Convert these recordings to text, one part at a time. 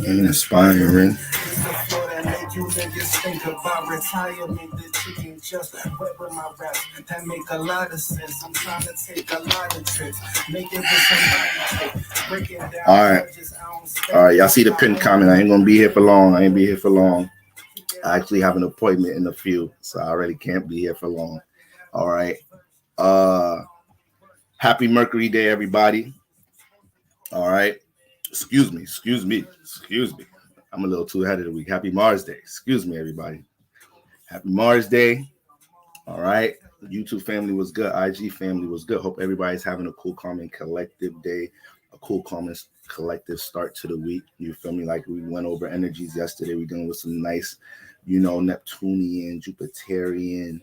Inspiring. That make a lot of sense. I'm trying to take a lot of trips. Make it with somebody. All right. All right. Y'all see the pinned comment. I ain't gonna be here for long. I actually have an appointment in a few, so I already can't be here for long. All right. Happy Mercury Day, everybody. All right. Excuse me. I'm a little too ahead of the week. Happy Mars Day. Excuse me, everybody. Happy Mars Day. All right. YouTube family was good. IG family was good. Hope everybody's having a cool, calm, and collective day. A cool, calm, and collective start to the week. You feel me? Like we went over energies yesterday. We're dealing with some nice, Neptunian, Jupiterian,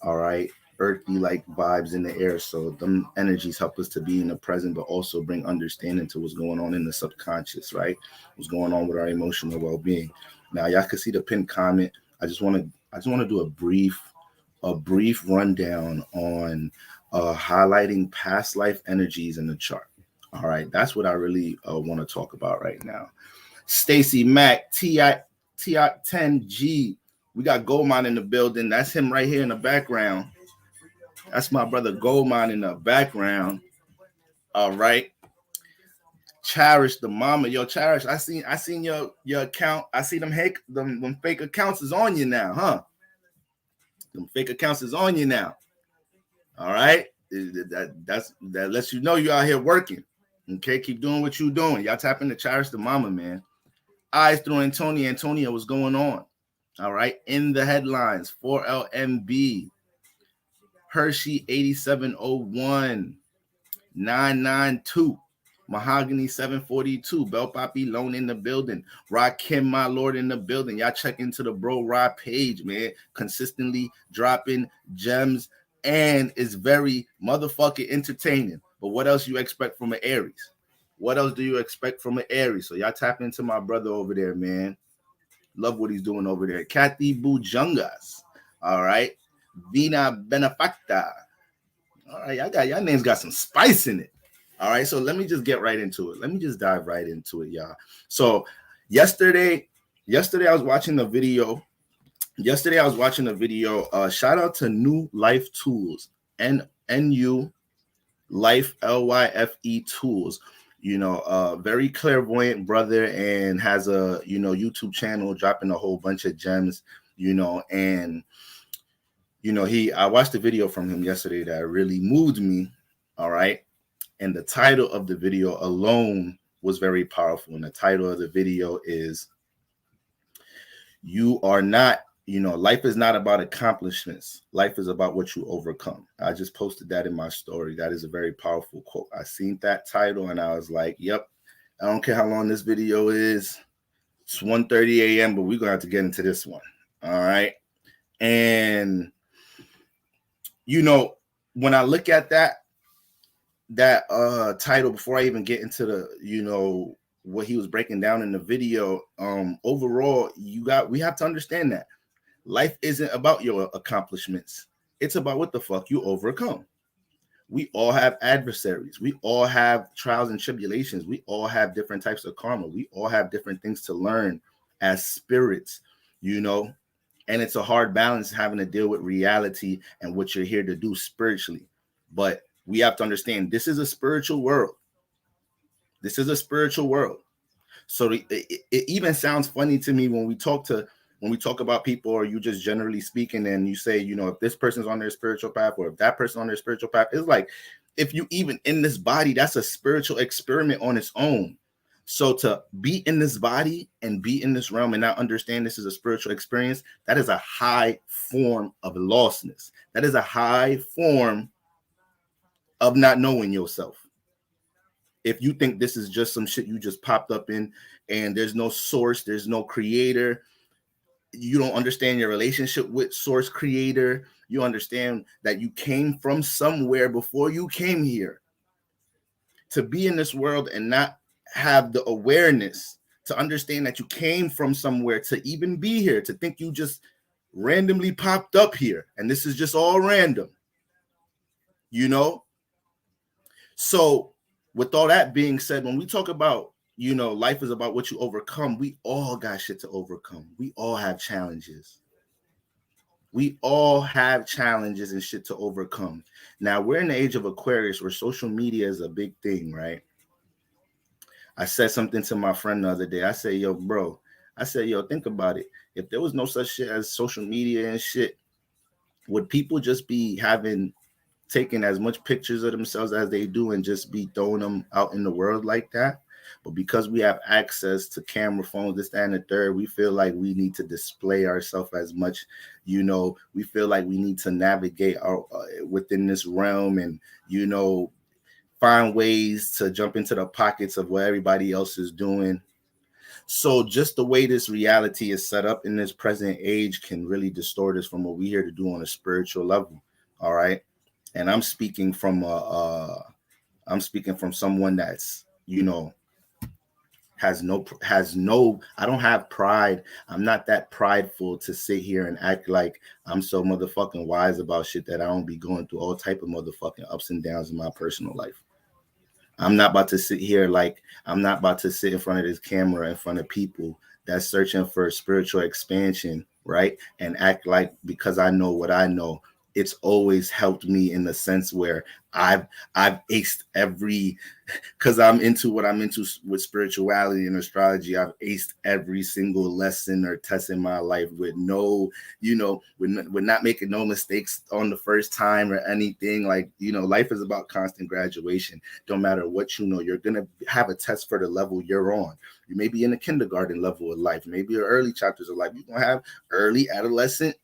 all right, earthy like vibes in the air. So them energies help us to be in the present, but also bring understanding to what's going on in the subconscious, right? What's going on with our emotional well-being. Now, y'all can see the pinned comment. I just want to do a brief rundown on highlighting past life energies in the chart. All right, that's what I really want to talk about right now. Stacy Mack, TI10G. We got Goldmine in the building. That's him right here in the background. That's my brother Goldmine in the background. All right. Cherish the mama. Yo, Cherish, I seen your account. I see them fake accounts is on you now, huh? Them fake accounts is on you now. All right. That lets you know you out here working. Okay, keep doing what you're doing. Y'all tap into Cherish the mama, man. Eyes through Antonia. Antonia, what's going on? All right. In the headlines, 4LMB, Hershey 8701, 992, Mahogany 742, Bell Poppy Lone in the building, Rakim My Lord in the building. Y'all check into the Bro Rod page, man. Consistently dropping gems and is very motherfucking entertaining. But what else you expect from an Aries? What else do you expect from an Aries? So y'all tap into my brother over there, man. Love what he's doing over there. Kathy Bujungas. All right. Vina Benefacta. All right, y'all names got some spice in it. All right, so let me just get right into it. Let me just dive right into it, y'all. So yesterday I was watching the video. Shout out to New Life Tools, NU Life LYFE Tools. Very clairvoyant brother and has a YouTube channel dropping a whole bunch of gems. And I watched the video from him yesterday that really moved me. All right. And the title of the video alone was very powerful. And the title of the video is You Are Not, life is not about accomplishments. Life is about what you overcome. I just posted that in my story. That is a very powerful quote. I seen that title and I was like, yep, I don't care how long this video is. It's 1:30 a.m., but we're going to have to get into this one. All right. And when I look at that title, before I even get into the, what he was breaking down in the video, overall, we have to understand that life isn't about your accomplishments. It's about what the fuck you overcome. We all have adversaries. We all have trials and tribulations. We all have different types of karma. We all have different things to learn as spirits, and it's a hard balance having to deal with reality and what you're here to do spiritually. But we have to understand this is a spiritual world. This is a spiritual world. So it even sounds funny to me when we talk about people, or you just generally speaking, and you say, if this person's on their spiritual path, or if that person's on their spiritual path, it's like, if you even in this body, that's a spiritual experiment on its own. So to be in this body and be in this realm and not understand this is a spiritual experience, that is a high form of lostness. That is a high form of not knowing yourself. If you think this is just some shit you just popped up in and there's no source, there's no creator, you don't understand your relationship with source creator, You understand that you came from somewhere before you came here. To be in this world and not have the awareness to understand that you came from somewhere, to even be here, to think you just randomly popped up here and this is just all random, you know? So with all that being said, when we talk about, you know, life is about what you overcome, we all got shit to overcome. We all have challenges. We all have challenges and shit to overcome. Now, we're in the age of Aquarius where social media is a big thing, right? I said something to my friend the other day. I said, yo, bro, I said, yo, think about it. If there was no such shit as social media and shit, would people just be taking as much pictures of themselves as they do and just be throwing them out in the world like that? But because we have access to camera phones, this, that, and the third, we feel like we need to display ourselves as much. You know, we feel like we need to navigate our within this realm and, you know, find ways to jump into the pockets of what everybody else is doing. So just the way this reality is set up in this present age can really distort us from what we're here to do on a spiritual level. All right. And I'm speaking from someone that's, you know, has no, I don't have pride. I'm not that prideful to sit here and act like I'm so motherfucking wise about shit that I don't be going through all type of motherfucking ups and downs in my personal life. I'm not about to sit here like I'm not about to sit in front of this camera in front of people that's searching for spiritual expansion, right? And act like because I know what I know, it's always helped me in the sense where I've aced every, because I'm into what I'm into with spirituality and astrology. I've aced every single lesson or test in my life with no, you know, with not making no mistakes on the first time or anything. Like, you know, life is about constant graduation. Don't matter what you know, you're gonna have a test for the level you're on. You may be in the kindergarten level of life, maybe your early chapters of life. You're gonna have early adolescent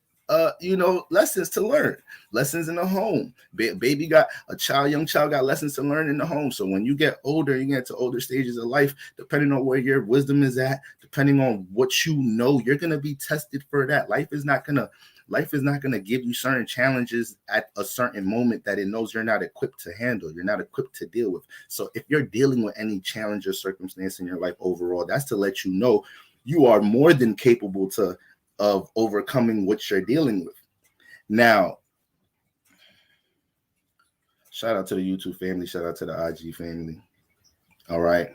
you know, lessons to learn, lessons in the home. Baby got young child got lessons to learn in the home. So when you get older, you get to older stages of life, depending on where your wisdom is at, depending on what you know, you're going to be tested for that. Life is not going to give you certain challenges at a certain moment that it knows you're not equipped to handle. You're not equipped to deal with. So if you're dealing with any challenge or circumstance in your life overall, that's to let you know you are more than capable of overcoming what you're dealing with. Now, shout out to the YouTube family. Shout out to the IG family. All right.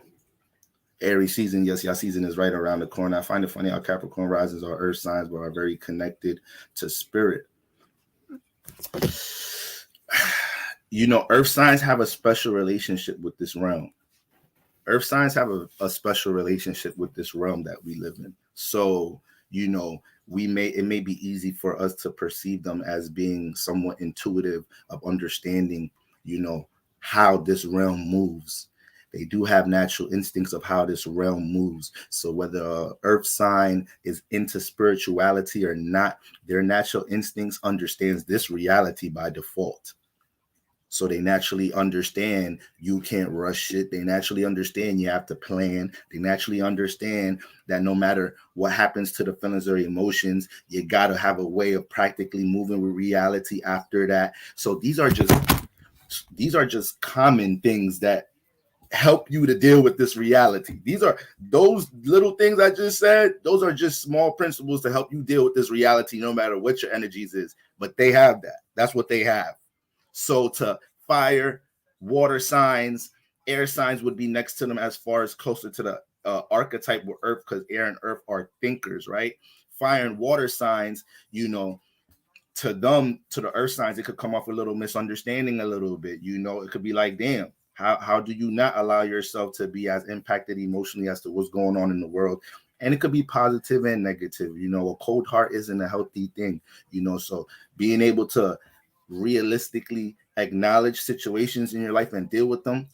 Aries season. Yes, y'all season is right around the corner. I find it funny how Capricorn risings are earth signs, but are very connected to spirit. You know, earth signs have a special relationship with this realm. Earth signs have a special relationship with this realm that we live in. So, you know, it may be easy for us to perceive them as being somewhat intuitive of understanding, you know, how this realm moves. They do have natural instincts of how this realm moves. So whether an earth sign is into spirituality or not, their natural instincts understands this reality by default. So they naturally understand you can't rush it. They naturally understand you have to plan. They naturally understand that no matter what happens to the feelings or emotions, you got to have a way of practically moving with reality after that. So these are just common things that help you to deal with this reality. These are those little things I just said. Those are just small principles to help you deal with this reality, no matter what your energies is. But they have that. That's what they have. So to fire, water signs, air signs would be next to them as far as closer to the archetype with earth, because air and earth are thinkers, right? Fire and water signs, you know, to them, to the earth signs, it could come off a little misunderstanding a little bit. You know, it could be like, damn, how do you not allow yourself to be as impacted emotionally as to what's going on in the world? And it could be positive and negative. You know, a cold heart isn't a healthy thing, you know, so being able to realistically acknowledge situations in your life and deal with them,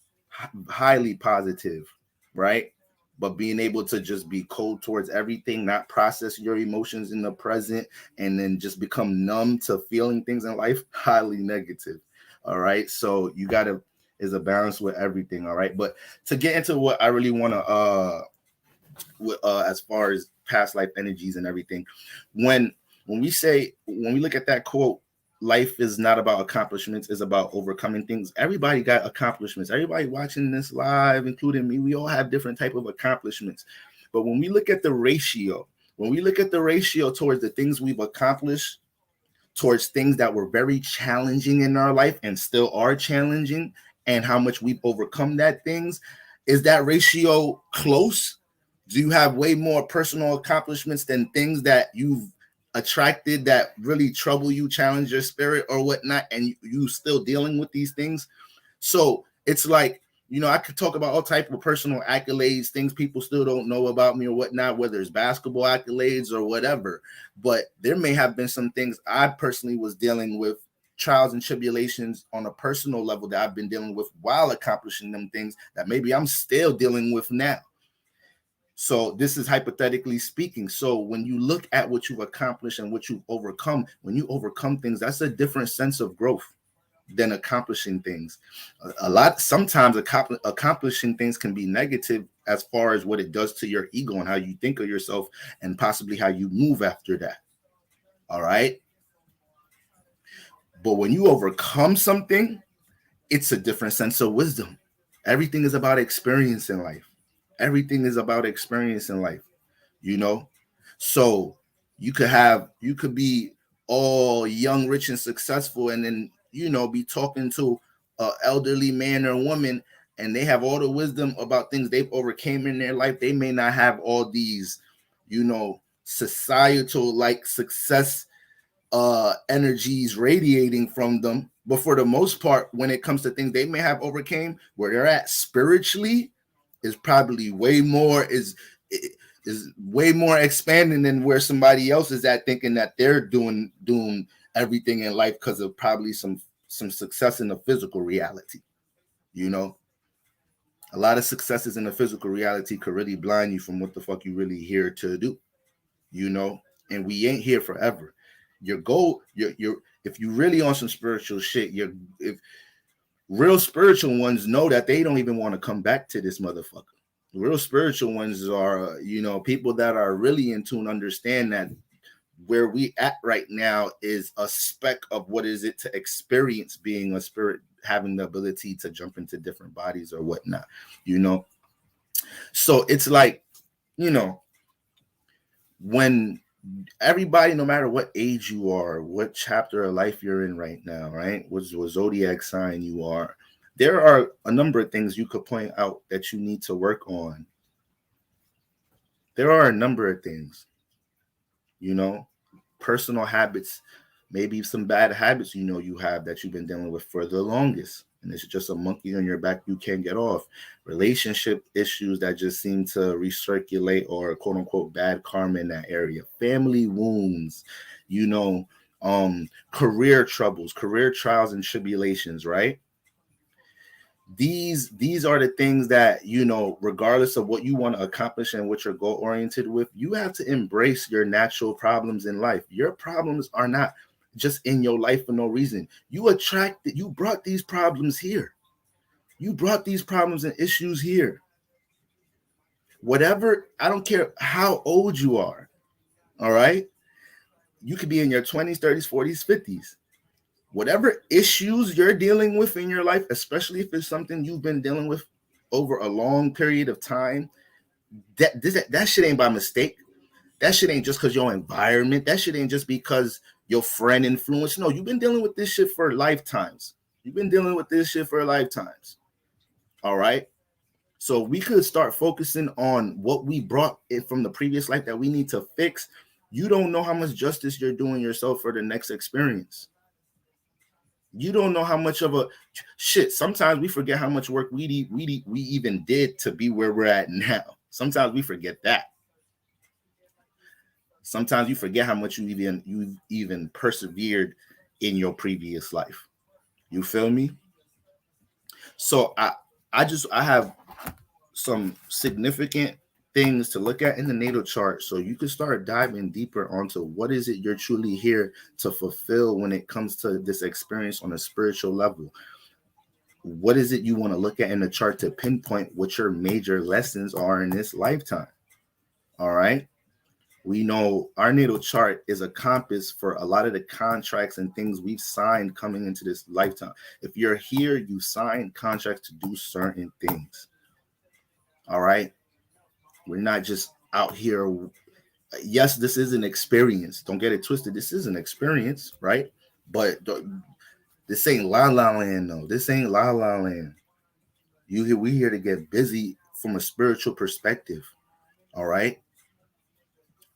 highly positive, right? But being able to just be cold towards everything, not process your emotions in the present, and then just become numb to feeling things in life, highly negative. All right. So you gotta is a balance with everything. All right. But to get into what I really want to as far as past life energies and everything, when we look at that quote, life is not about accomplishments, it's about overcoming things. Everybody got accomplishments. Everybody watching this live, including me, we all have different type of accomplishments. But when we look at the ratio, towards the things we've accomplished, towards things that were very challenging in our life and still are challenging, and how much we've overcome that things, is that ratio close? Do you have way more personal accomplishments than things that you've attracted that really trouble you, challenge your spirit or whatnot, and you still dealing with these things? So it's like, I could talk about all type of personal accolades, things people still don't know about me or whatnot, whether it's basketball accolades or whatever. But there may have been some things I personally was dealing with, trials and tribulations on a personal level that I've been dealing with while accomplishing them things that maybe I'm still dealing with now. So this is hypothetically speaking. So when you look at what you've accomplished and what you've overcome, when you overcome things, that's a different sense of growth than accomplishing things. Sometimes accomplishing things can be negative as far as what it does to your ego and how you think of yourself and possibly how you move after that. All right. But when you overcome something, it's a different sense of wisdom. Everything is about experience in life. Everything is about experience in life, So you could be all young, rich, and successful, and then be talking to an elderly man or woman, and they have all the wisdom about things they've overcame in their life. They may not have all these, societal like success energies radiating from them, but for the most part, when it comes to things they may have overcame, where they're at spiritually is probably way more expanding than where somebody else is at, thinking that they're doing everything in life because of probably some success in the physical reality. A lot of successes in the physical reality could really blind you from what the fuck you really here to do. And we ain't here forever. Your goal, if you really on some spiritual shit, if real spiritual ones know that they don't even want to come back to this motherfucker. Real spiritual ones are, people that are really in tune, understand that where we at right now is a speck of what is it to experience being a spirit, having the ability to jump into different bodies or whatnot, So it's like, when everybody, no matter what age you are, what chapter of life you're in right now, right? What zodiac sign you are, there are a number of things you could point out that you need to work on. There are a number of things, personal habits, maybe some bad habits, you have that you've been dealing with for the longest. And it's just a monkey on your back you can't get off. Relationship issues that just seem to recirculate, or quote unquote bad karma in that area. Family wounds, career troubles, career trials and tribulations, right? These are the things that, regardless of what you want to accomplish and what you're goal oriented with, you have to embrace your natural problems in life. Your problems are not just in your life for no reason. You brought these problems here. You brought these problems and issues here. Whatever, I don't care how old you are. All right. You could be in your 20s, 30s, 40s, 50s. Whatever issues you're dealing with in your life, especially if it's something you've been dealing with over a long period of time, that shit ain't by mistake. That shit ain't just because your environment. That shit ain't just because your friend influenced. No, you've been dealing with this shit for lifetimes. All right. So we could start focusing on what we brought it from the previous life that we need to fix. You don't know how much justice you're doing yourself for the next experience. You don't know how much of a shit. Sometimes we forget how much work we even did to be where we're at now. Sometimes we forget that. Sometimes you forget how much you even persevered in your previous life. You feel me? So I have some significant things to look at in the natal chart, so you can start diving deeper onto what is it you're truly here to fulfill when it comes to this experience on a spiritual level. What is it you want to look at in the chart to pinpoint what your major lessons are in this lifetime? All right. We know our natal chart is a compass for a lot of the contracts and things we've signed coming into this lifetime. If you're here, you sign contracts to do certain things. All right. We're not just out here. Yes, this is an experience. Don't get it twisted. This is an experience, right? But this ain't la la land, though. This ain't la la land. We here to get busy from a spiritual perspective. All right.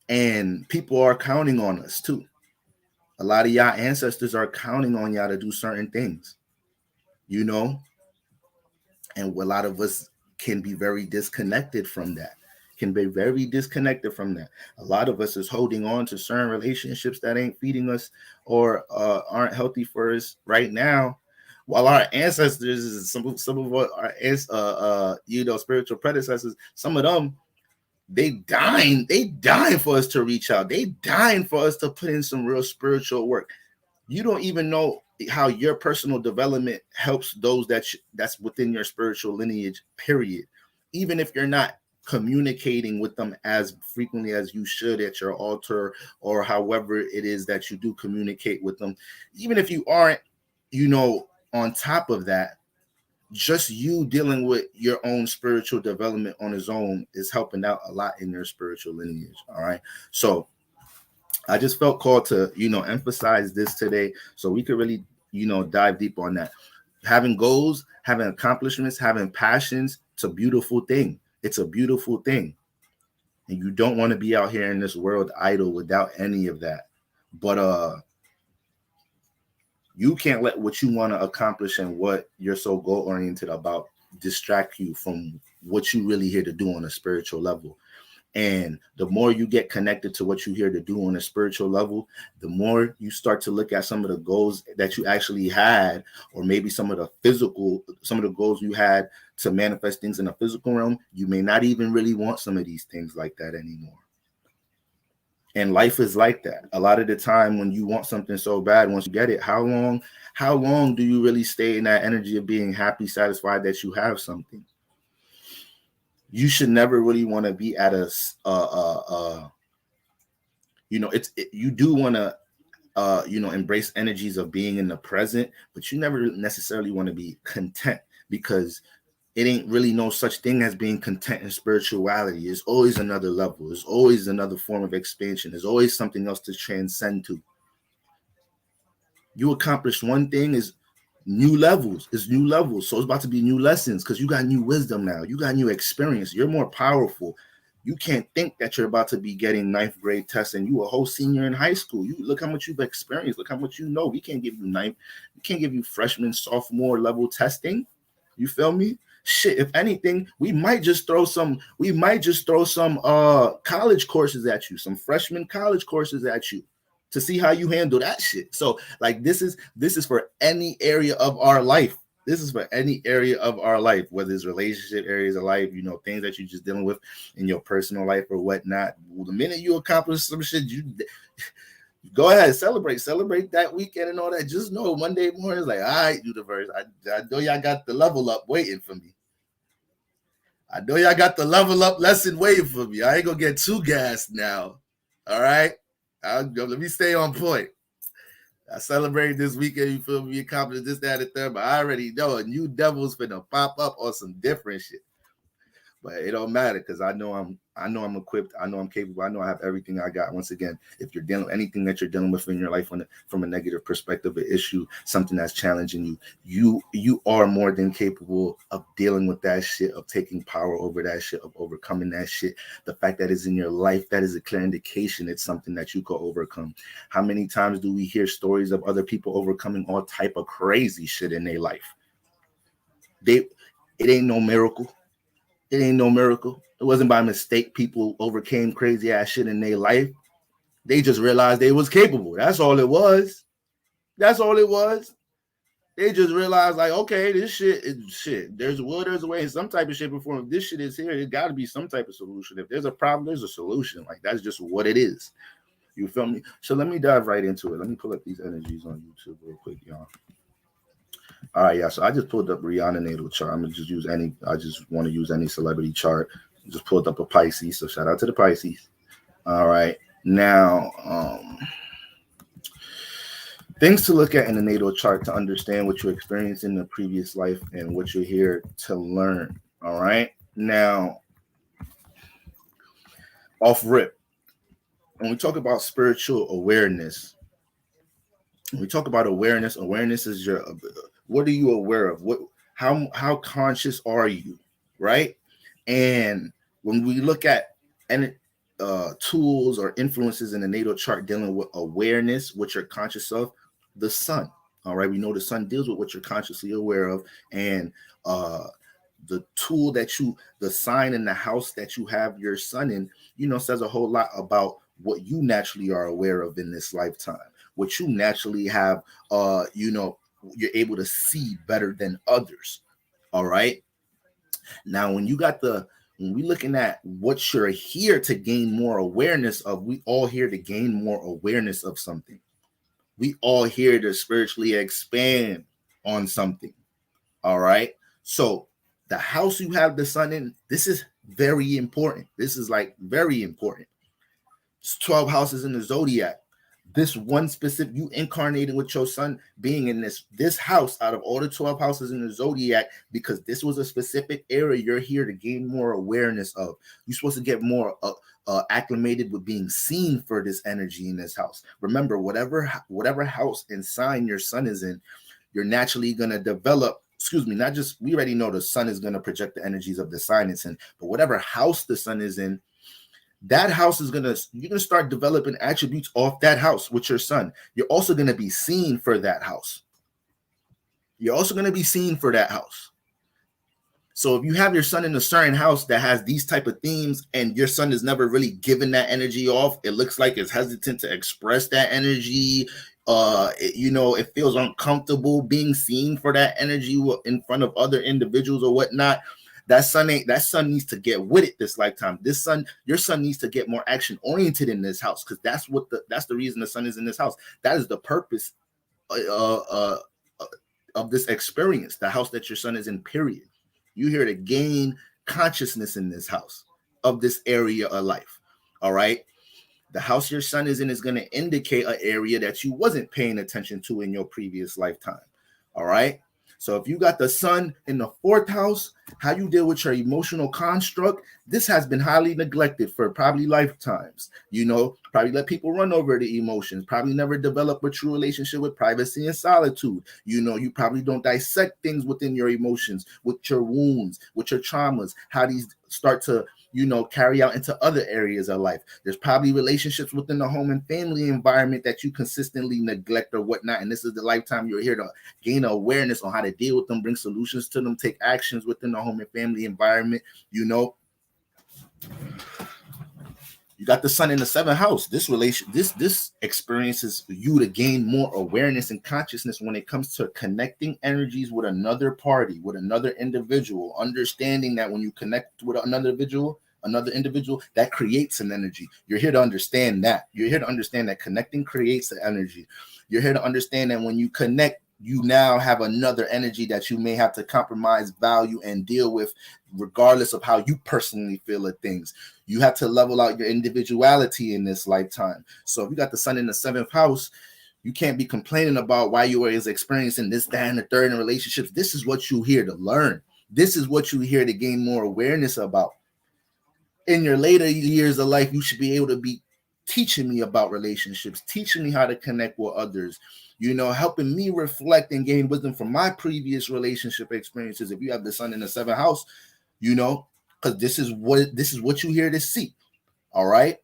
And people are counting on us too. A lot of y'all ancestors are counting on y'all to do certain things, you know, and a lot of us can be very disconnected from that. Can be very disconnected from that. A lot of us is holding on to certain relationships that ain't feeding us or aren't healthy for us right now. While our ancestors, some of our spiritual predecessors, some of them, they dying for us to reach out. They dying for us to put in some real spiritual work. You don't even know how your personal development helps those that's within your spiritual lineage, period. Even if you're not communicating with them as frequently as you should at your altar, or however it is that you do communicate with them, even if you aren't, on top of that, just you dealing with your own spiritual development on its own is helping out a lot in your spiritual lineage. All right. So I just felt called to, emphasize this today so we could really, dive deep on that. Having goals, having accomplishments, having passions, it's a beautiful thing. It's a beautiful thing. And you don't want to be out here in this world idle without any of that. But you can't let what you want to accomplish and what you're so goal oriented about distract you from what you really here to do on a spiritual level. And the more you get connected to what you're here to do on a spiritual level, the more you start to look at some of the goals that you actually had, or maybe some of the goals you had to manifest things in the physical realm. You may not even really want some of these things like that anymore. And life is like that. A lot of the time when you want something so bad, once you get it, how long do you really stay in that energy of being happy, satisfied that you have something? You should never really want to be at you do want to, embrace energies of being in the present, but you never necessarily want to be content, because it ain't really no such thing as being content in spirituality. There's always another level. There's always another form of expansion. There's always something else to transcend to. You accomplish one thing is new levels. It's new levels. So it's about to be new lessons because you got new wisdom now. You got new experience. You're more powerful. You can't think that you're about to be getting 9th grade tests and you a whole senior in high school. You look how much you've experienced. Look how much you know. We can't give you we can't give you freshman, sophomore level testing. You feel me? Shit, if anything, we might just throw some college courses at you, some freshman college courses at you to see how you handle that shit. So like this is for any area of our life. This is for any area of our life, whether it's relationship areas of life, things that you're just dealing with in your personal life or whatnot. Well, the minute you accomplish some shit, you go ahead, celebrate that weekend and all that. Just know Monday morning is like, all right, universe, I know y'all got the level up waiting for me. I know y'all got the level up lesson waiting for me. I ain't gonna get too gassed now. All right, let me stay on point. I celebrated this weekend. You feel me? Accomplished this, that, and the third. But I already know a new devil's finna pop up on some different shit. But it don't matter because I know I'm equipped. I know I'm capable. I know I have everything I got. Once again, if you're dealing anything that you're dealing with in your life from a negative perspective, an issue, something that's challenging you are more than capable of dealing with that shit, of taking power over that shit, of overcoming that shit. The fact that it's in your life, that is a clear indication it's something that you could overcome. How many times do we hear stories of other people overcoming all type of crazy shit in their life? It ain't no miracle. It ain't no miracle. It wasn't by mistake people overcame crazy ass shit in their life. They just realized they was capable. That's all it was. That's all it was. They just realized, like, okay, this shit is shit. There's a will, there's a way, and some type of shit before. If this shit is here, there's got to be some type of solution. If there's a problem, there's a solution. Like, that's just what it is. You feel me? So let me dive right into it. Let me pull up these energies on YouTube real quick, y'all. All right, yeah. So I just pulled up Rihanna natal chart. I'm gonna just use any. I just want to use any celebrity chart. Just pulled up a Pisces. So shout out to the Pisces. All right. Now, things to look at in the natal chart to understand what you experienced in the previous life and what you're here to learn. All right. Now, off rip, when we talk about spiritual awareness, when we talk about awareness, awareness is your, what are you aware of? How conscious are you, right? And when we look at and tools or influences in the natal chart dealing with awareness, what you're conscious of, the sun. All right, we know the sun deals with what you're consciously aware of, and uh, the tool that you, the sign in the house that you have your sun in, says a whole lot about what you naturally are aware of in this lifetime, what you naturally have, you're able to see better than others. All right. Now, when we looking at what you're here to gain more awareness of, we all here to gain more awareness of something. We all here to spiritually expand on something. All right. So the house you have the sun in, this is very important. This is like very important. It's 12 houses in the zodiac. This one specific, you incarnated with your sun being in this house out of all the 12 houses in the zodiac, because this was a specific area you're here to gain more awareness of. You're supposed to get more acclimated with being seen for this energy in this house. Remember, whatever house and sign your sun is in, you're naturally going to develop, excuse me, not just, we already know the sun is going to project the energies of the sign it's in, but whatever house the sun is in, that house is you're gonna start developing attributes off that house with your sun. You're also gonna be seen for that house. You're also gonna be seen for that house. So if you have your sun in a certain house that has these type of themes, and your sun is never really giving that energy off, it looks like it's hesitant to express that energy. It feels uncomfortable being seen for that energy in front of other individuals or whatnot. That sun needs to get with it this lifetime. Your sun needs to get more action oriented in this house, because that's the reason the sun is in this house. That is the purpose of this experience, the house that your sun is in, period. You're here to gain consciousness in this house of this area of life. All right. The house your sun is in is going to indicate an area that you wasn't paying attention to in your previous lifetime. All right. So if you got the sun in the fourth house, how you deal with your emotional construct, this has been highly neglected for probably lifetimes. Probably let people run over the emotions, probably never develop a true relationship with privacy and solitude. You probably don't dissect things within your emotions, with your wounds, with your traumas, how these start to carry out into other areas of life. There's probably relationships within the home and family environment that you consistently neglect or whatnot. And this is the lifetime you're here to gain awareness on how to deal with them, bring solutions to them, take actions within the home and family environment. You got the sun in the seventh house. This experiences you to gain more awareness and consciousness when it comes to connecting energies with another party, with another individual, understanding that when you connect with another individual, that creates an energy. You're here to understand that. You're here to understand that connecting creates an energy. You're here to understand that when you connect, you now have another energy that you may have to compromise, value, and deal with, regardless of how you personally feel of things. You have to level out your individuality in this lifetime. So if you got the sun in the seventh house, you can't be complaining about why you are experiencing this, that, and the third in relationships. This is what you're here to learn. This is what you're here to gain more awareness about. In your later years of life, you should be able to be teaching me about relationships, teaching me how to connect with others, helping me reflect and gain wisdom from my previous relationship experiences. If you have the sun in the seventh house, because this is what you're here to see. All right.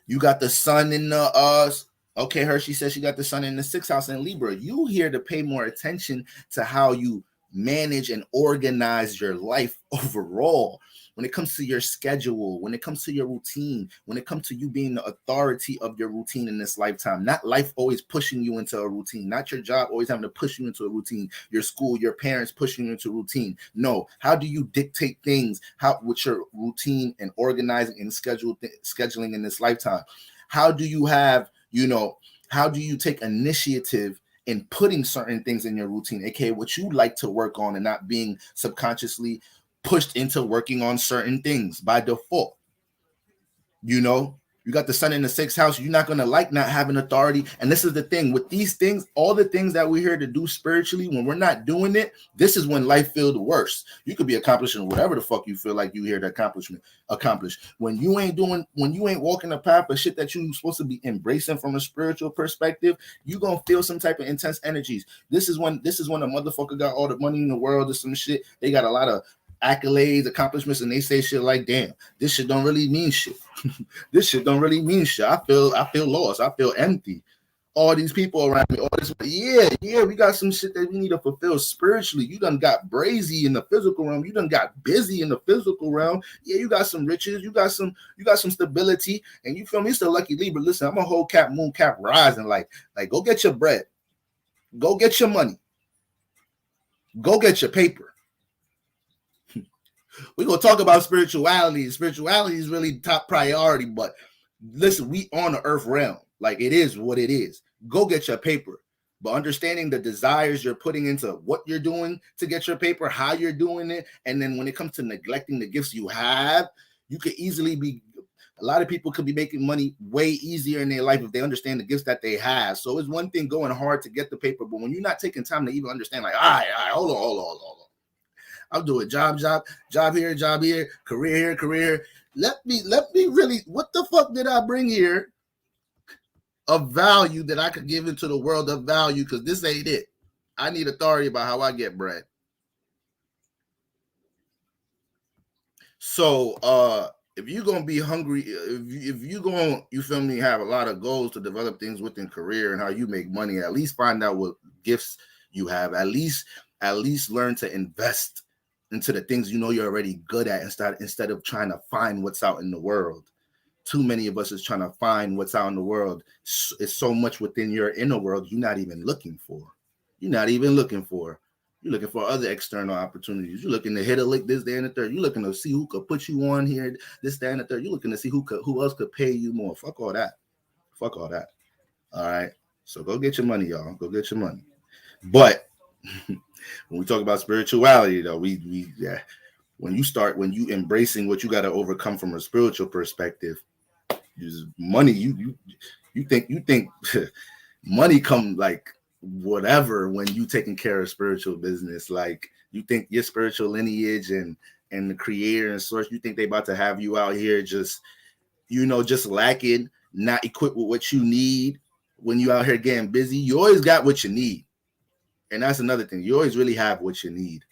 You got the sun in the okay, Hershey says she got the sun in the sixth house in Libra. You here to pay more attention to how you manage and organize your life overall. When it comes to your schedule, when it comes to your routine, when it comes to you being the authority of your routine in this lifetime, not life always pushing you into a routine, not your job always having to push you into a routine, your school, your parents pushing you into a routine. No, how do you dictate things with your routine and organizing and scheduling in this lifetime? How do you have, how do you take initiative in putting certain things in your routine, aka what you like to work on, and not being subconsciously pushed into working on certain things by default? You know, you got the sun in the sixth house. You're not going to like not having authority. And this is the thing with these things, all the things that we're here to do spiritually, when we're not doing it, this is when life feels the worst. You could be accomplishing whatever the fuck you feel like you here to accomplish. When you ain't walking the path of shit that you're supposed to be embracing from a spiritual perspective, you're going to feel some type of intense energies. This is when a motherfucker got all the money in the world or some shit. They got a lot of accolades, accomplishments, and they say shit like, damn, this shit don't really mean shit. This shit don't really mean shit. I feel lost. I feel empty. All these people around me, all this, yeah, we got some shit that we need to fulfill spiritually. You done got brazy in the physical realm. You done got busy in the physical realm. Yeah, you got some riches. You got some stability. And you feel me? It's a lucky Libra. Listen, I'm a whole cap, moon cap rising. Like, go get your bread. Go get your money. Go get your paper. We're going to talk about spirituality. Spirituality is really top priority, but listen, we on the earth realm. Like, it is what it is. Go get your paper. But understanding the desires you're putting into what you're doing to get your paper, how you're doing it, and then when it comes to neglecting the gifts you have, you could easily be, a lot of people could be making money way easier in their life if they understand the gifts that they have. So it's one thing going hard to get the paper, but when you're not taking time to even understand, like, all right, hold on. I'll do a job here, career here. Let me really, what the fuck did I bring here of value that I could give into the world of value? Because this ain't it. I need authority about how I get bread. So if you're gonna be hungry, if you're gonna, you feel me, have a lot of goals to develop things within career and how you make money, at least find out what gifts you have. At least learn to invest into the things you know you're already good at instead of trying to find what's out in the world. Too many of us is trying to find what's out in the world. It's so much within your inner world you're not even looking for. You're looking for other external opportunities. You're looking to hit a lick, this, that, and the third. You're looking to see who could put you on here, this, that, and the third. You're looking to see who else could pay you more. Fuck all that. All right. So go get your money, y'all. Go get your money. But when we talk about spirituality, though, when you embracing what you got to overcome from a spiritual perspective, money, you think money come like whatever when you taking care of spiritual business. Like, you think your spiritual lineage and the creator and source, you think they about to have you out here just lacking, not equipped with what you need when you out here getting busy. You always got what you need. And that's another thing. You always really have what you need.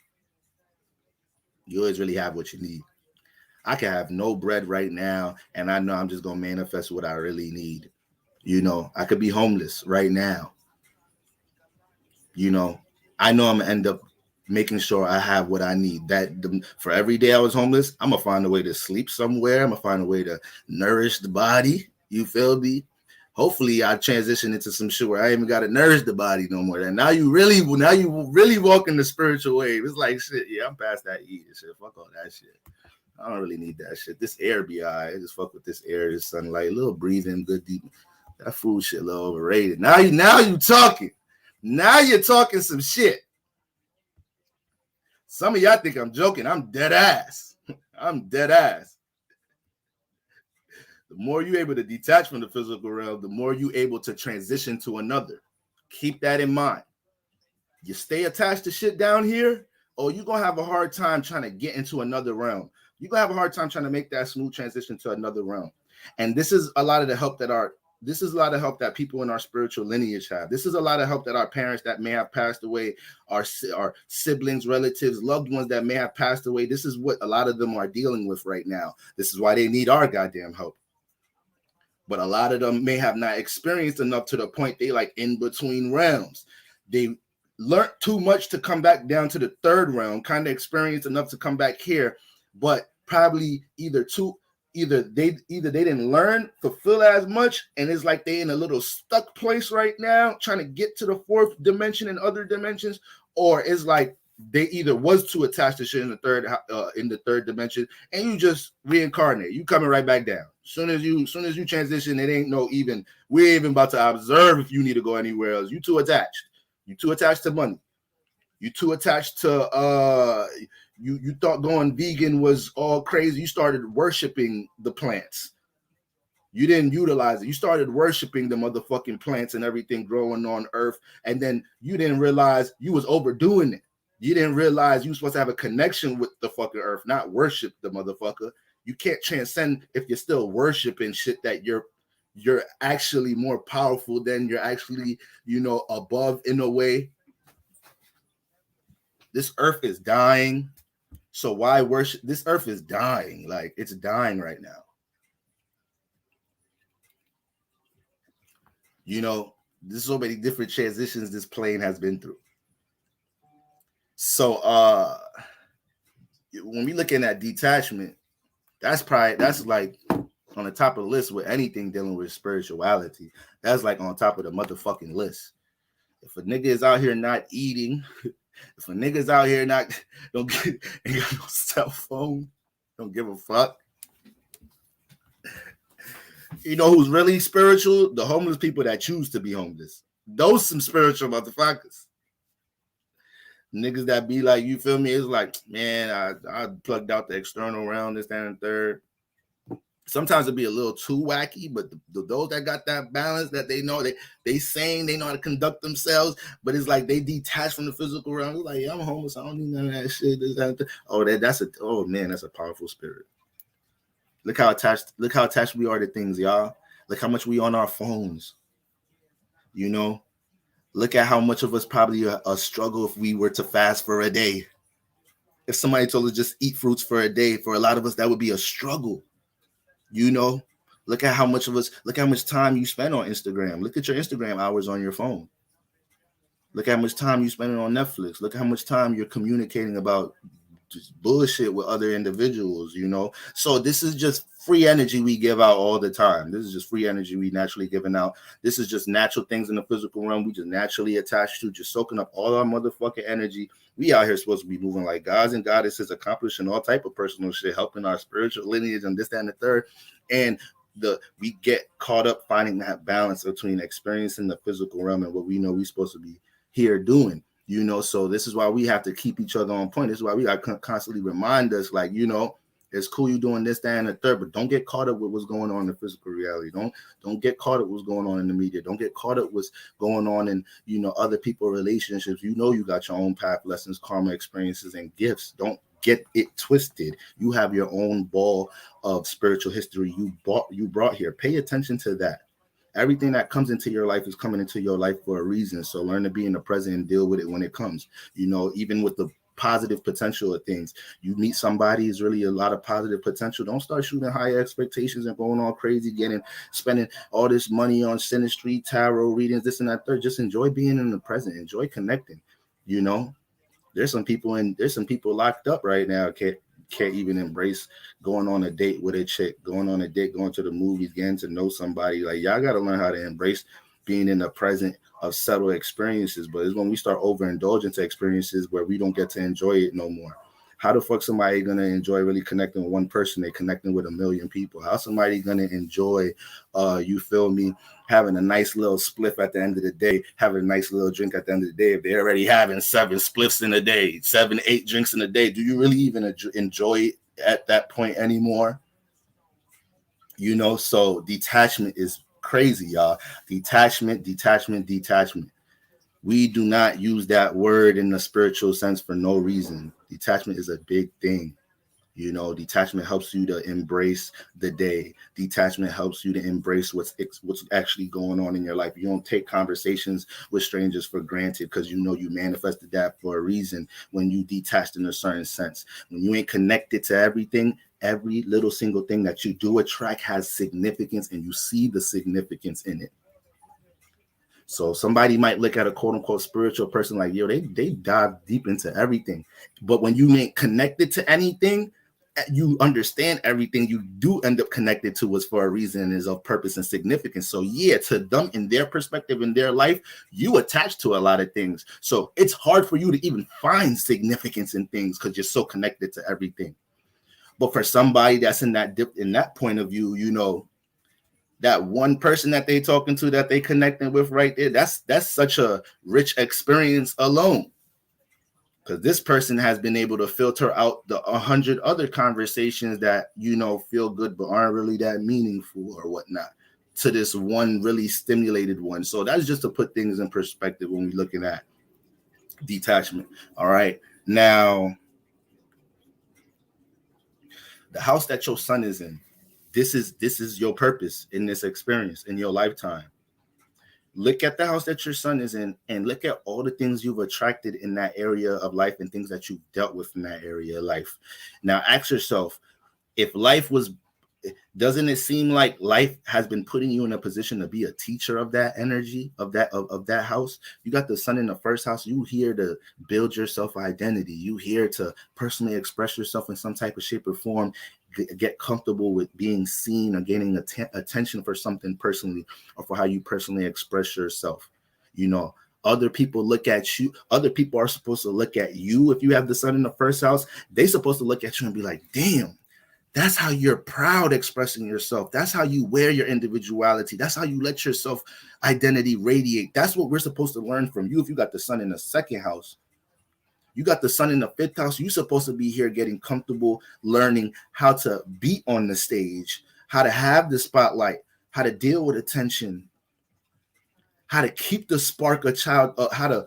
I can have no bread right now, and I know I'm just going to manifest what I really need. I could be homeless right now. I know I'm going to end up making sure I have what I need. For every day I was homeless, I'm going to find a way to sleep somewhere. I'm going to find a way to nourish the body. You feel me? Hopefully I transition into some shit where I even got to nourish the body no more. And now you really walk in the spiritual wave. It's like, shit, yeah, I'm past that eating shit. Fuck all that shit. I don't really need that shit. This air be all right. I just fuck with this air, this sunlight, a little breathing, good deep. That food shit a little overrated. Now you talking. Now you're talking some shit. Some of y'all think I'm joking. I'm dead ass. The more you're able to detach from the physical realm, the more you're able to transition to another. Keep that in mind. You stay attached to shit down here, or you're going to have a hard time trying to get into another realm. You're going to have a hard time trying to make that smooth transition to another realm. And this is a lot of the help that people in our spiritual lineage have. This is a lot of help that our parents that may have passed away, our siblings, relatives, loved ones that may have passed away. This is what a lot of them are dealing with right now. This is why they need our goddamn help. But a lot of them may have not experienced enough to the point they like in between realms. They learned too much to come back down to the third realm, kind of experienced enough to come back here, but probably either they didn't learn, fulfill as much, and it's like they in a little stuck place right now, trying to get to the fourth dimension and other dimensions, or it's like they either was too attached to shit in the third dimension, and you just reincarnate. You coming right back down. Soon as you transition, it ain't no even. We ain't even about to observe if you need to go anywhere else. You too attached. You too attached to money. You too attached to you thought going vegan was all crazy. You started worshiping the plants. You didn't utilize it. You started worshiping the motherfucking plants and everything growing on earth. And then you didn't realize you was overdoing it. You didn't realize you were supposed to have a connection with the fucking earth, not worship the motherfucker. You can't transcend if you're still worshiping shit that you're actually more powerful than, you're actually, above in a way. This earth is dying. So why worship? This earth is dying. Like, it's dying right now. There's so many different transitions this plane has been through. So when we looking at detachment, that's like on the top of the list with anything dealing with spirituality. That's like on top of the motherfucking list. If a nigga is out here not eating, if a nigga is out here ain't got no cell phone, don't give a fuck. You know who's really spiritual? The homeless people that choose to be homeless. Those some spiritual motherfuckers. Niggas that be like, you feel me? It's like, man, I plugged out the external realm, this, that, and third. Sometimes it'd be a little too wacky, but those that got that balance, that they know they sane, they know how to conduct themselves, but it's like they detach from the physical realm. It's like, yeah, I'm homeless, I don't need none of that shit. This, that. That's a powerful spirit. Look how attached we are to things, y'all. Look how much we on our phones. Look at how much of us probably a struggle if we were to fast for a day. If somebody told us just eat fruits for a day, for a lot of us, that would be a struggle. Look at how much time you spend on Instagram. Look at your Instagram hours on your phone. Look at how much time you spend on Netflix. Look at how much time you're communicating about just bullshit with other individuals, So this is just free energy we give out all the time. This is just free energy we naturally giving out. This is just natural things in the physical realm we just naturally attached to, just soaking up all our motherfucking energy. We out here supposed to be moving like gods and goddesses, accomplishing all type of personal shit, helping our spiritual lineage and this, that, and the third. And we get caught up finding that balance between experiencing the physical realm and what we know we're supposed to be here doing. So this is why we have to keep each other on point. This is why we got to constantly remind us, like, it's cool you doing this, that, and the third, but don't get caught up with what's going on in the physical reality. Don't get caught up with what's going on in the media. Don't get caught up with what's going on in, other people relationships. You got your own path, lessons, karma, experiences, and gifts. Don't get it twisted. You have your own ball of spiritual history you brought here. Pay attention to that. Everything that comes into your life is coming into your life for a reason. So learn to be in the present and deal with it when it comes. Even with the positive potential of things. You meet somebody is really a lot of positive potential. Don't start shooting high expectations and going all crazy, spending all this money on synastry, tarot readings, this and that third. Just enjoy being in the present. Enjoy connecting. There's some people locked up right now. Can't even embrace going on a date with a chick, going on a date, going to the movies, getting to know somebody. Like, y'all got to learn how to embrace being in the present of subtle experiences. But it's when we start overindulging to experiences where we don't get to enjoy it no more. How the fuck somebody gonna enjoy really connecting with one person? They connecting with a million people. How somebody gonna enjoy, you feel me, having a nice little spliff at the end of the day, having a nice little drink at the end of the day? If they're already having 7 spliffs in a day, 7, 8 drinks in a day, do you really even enjoy it at that point anymore? So detachment is crazy, y'all. Detachment. We do not use that word in the spiritual sense for no reason. Detachment is a big thing. Detachment helps you to embrace the day. Detachment helps you to embrace what's actually going on in your life. You don't take conversations with strangers for granted because you manifested that for a reason when you detached in a certain sense. When you ain't connected to everything, every little single thing that you do attract has significance, and you see the significance in it. So somebody might look at a quote unquote spiritual person like, yo, they dive deep into everything. But when you ain't connected to anything, you understand everything you do end up connected to was for a reason and is of purpose and significance. So yeah, to them, in their perspective, in their life, you attach to a lot of things. So it's hard for you to even find significance in things because you're so connected to everything. But for somebody that's in that point of view, that one person that they talking to, that they connecting with right there, that's such a rich experience alone. because this person has been able to filter out the 100 other conversations that, you know, feel good but aren't really that meaningful or whatnot, to this one really stimulated one. So that's just to put things in perspective when we're looking at detachment. All right. Now, the house that your son is in, this is your purpose in this experience in your lifetime. Look at the house that your son is in and look at all the things you've attracted in that area of life and things that you've dealt with in that area of life. Now ask yourself, if life was, doesn't it seem like life has been putting you in a position to be a teacher of that energy, of that house? You got the sun in the first house. You here to build your self identity. You here to personally express yourself in some type of shape or form, get comfortable with being seen or gaining attention for something personally, or for how you personally express yourself. You know, other people look at you. Other people are supposed to look at you. If you have the sun in the first house, they're supposed to look at you and be like, damn, that's how you're proud expressing yourself. That's how you wear your individuality. That's how you let your self identity radiate. That's what we're supposed to learn from you. If you got the sun in the second house, you got the sun in the fifth house, you're supposed to be here getting comfortable, learning how to be on the stage, how to have the spotlight, how to deal with attention, how to keep the spark of child, how to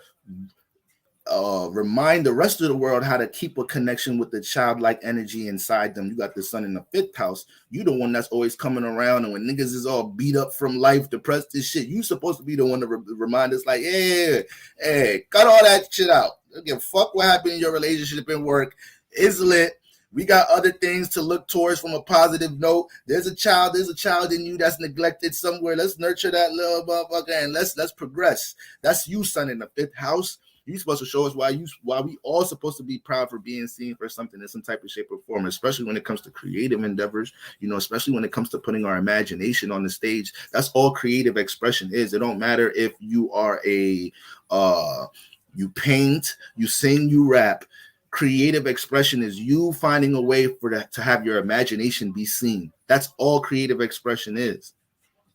remind the rest of the world how to keep a connection with the childlike energy inside them. You got the sun in the fifth house. You the one that's always coming around, and when niggas is all beat up from life, depressed and shit, you supposed to be the one to remind us like, hey, cut all that shit out. Again, fuck what happened in your relationship and work. It's lit. We got other things to look towards from a positive note. There's a child in you that's neglected somewhere. Let's nurture that little motherfucker and let's progress. That's you, son, in the fifth house. You're supposed to show us why we all supposed to be proud for being seen for something in some type of shape or form, especially when it comes to creative endeavors, you know, especially when it comes to putting our imagination on the stage. That's all creative expression is. It don't matter if you are you paint, you sing, you rap. Creative expression is you finding a way for that to have your imagination be seen. That's all creative expression is.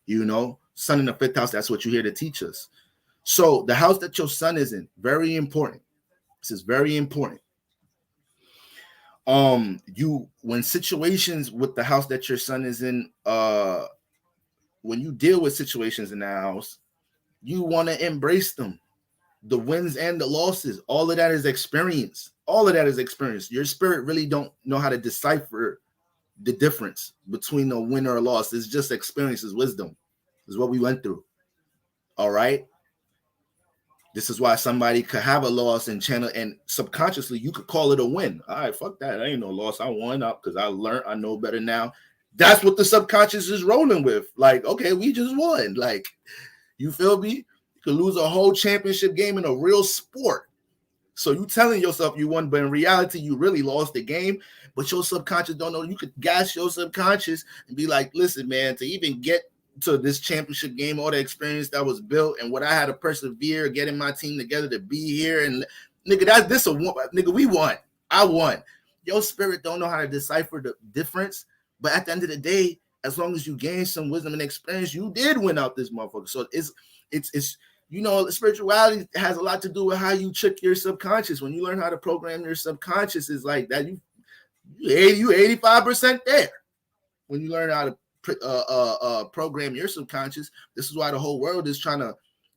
You know, sun in the fifth house, that's what you're here to teach us. So the house that your son is in, very important. This is very important. When situations with the house that your son is in, when you deal with situations in that house, you want to embrace them. The wins and the losses, all of that is experience. All of that is experience. Your spirit really don't know how to decipher the difference between a win or a loss. It's just experiences, wisdom. Is what we went through. All right. This is why somebody could have a loss and channel, and subconsciously you could call it a win. All right, fuck that. I ain't no loss. I won up because I learned. I know better now. That's what the subconscious is rolling with. Like, okay, we just won. Like, you feel me? You could lose a whole championship game in a real sport. So you telling yourself you won, but in reality, you really lost the game. But your subconscious don't know. You could gas your subconscious and be like, listen, man, to even get to this championship game, all the experience that was built and what I had to persevere, getting my team together to be here. And nigga, that's this a one. Nigga, we won. I won. Your spirit don't know how to decipher the difference. But at the end of the day, as long as you gain some wisdom and experience, you did win out this motherfucker. So it's you know, spirituality has a lot to do with how you trick your subconscious. When you learn how to program your subconscious, is like that you 85% there. When you learn how to program your subconscious, this is why the whole world is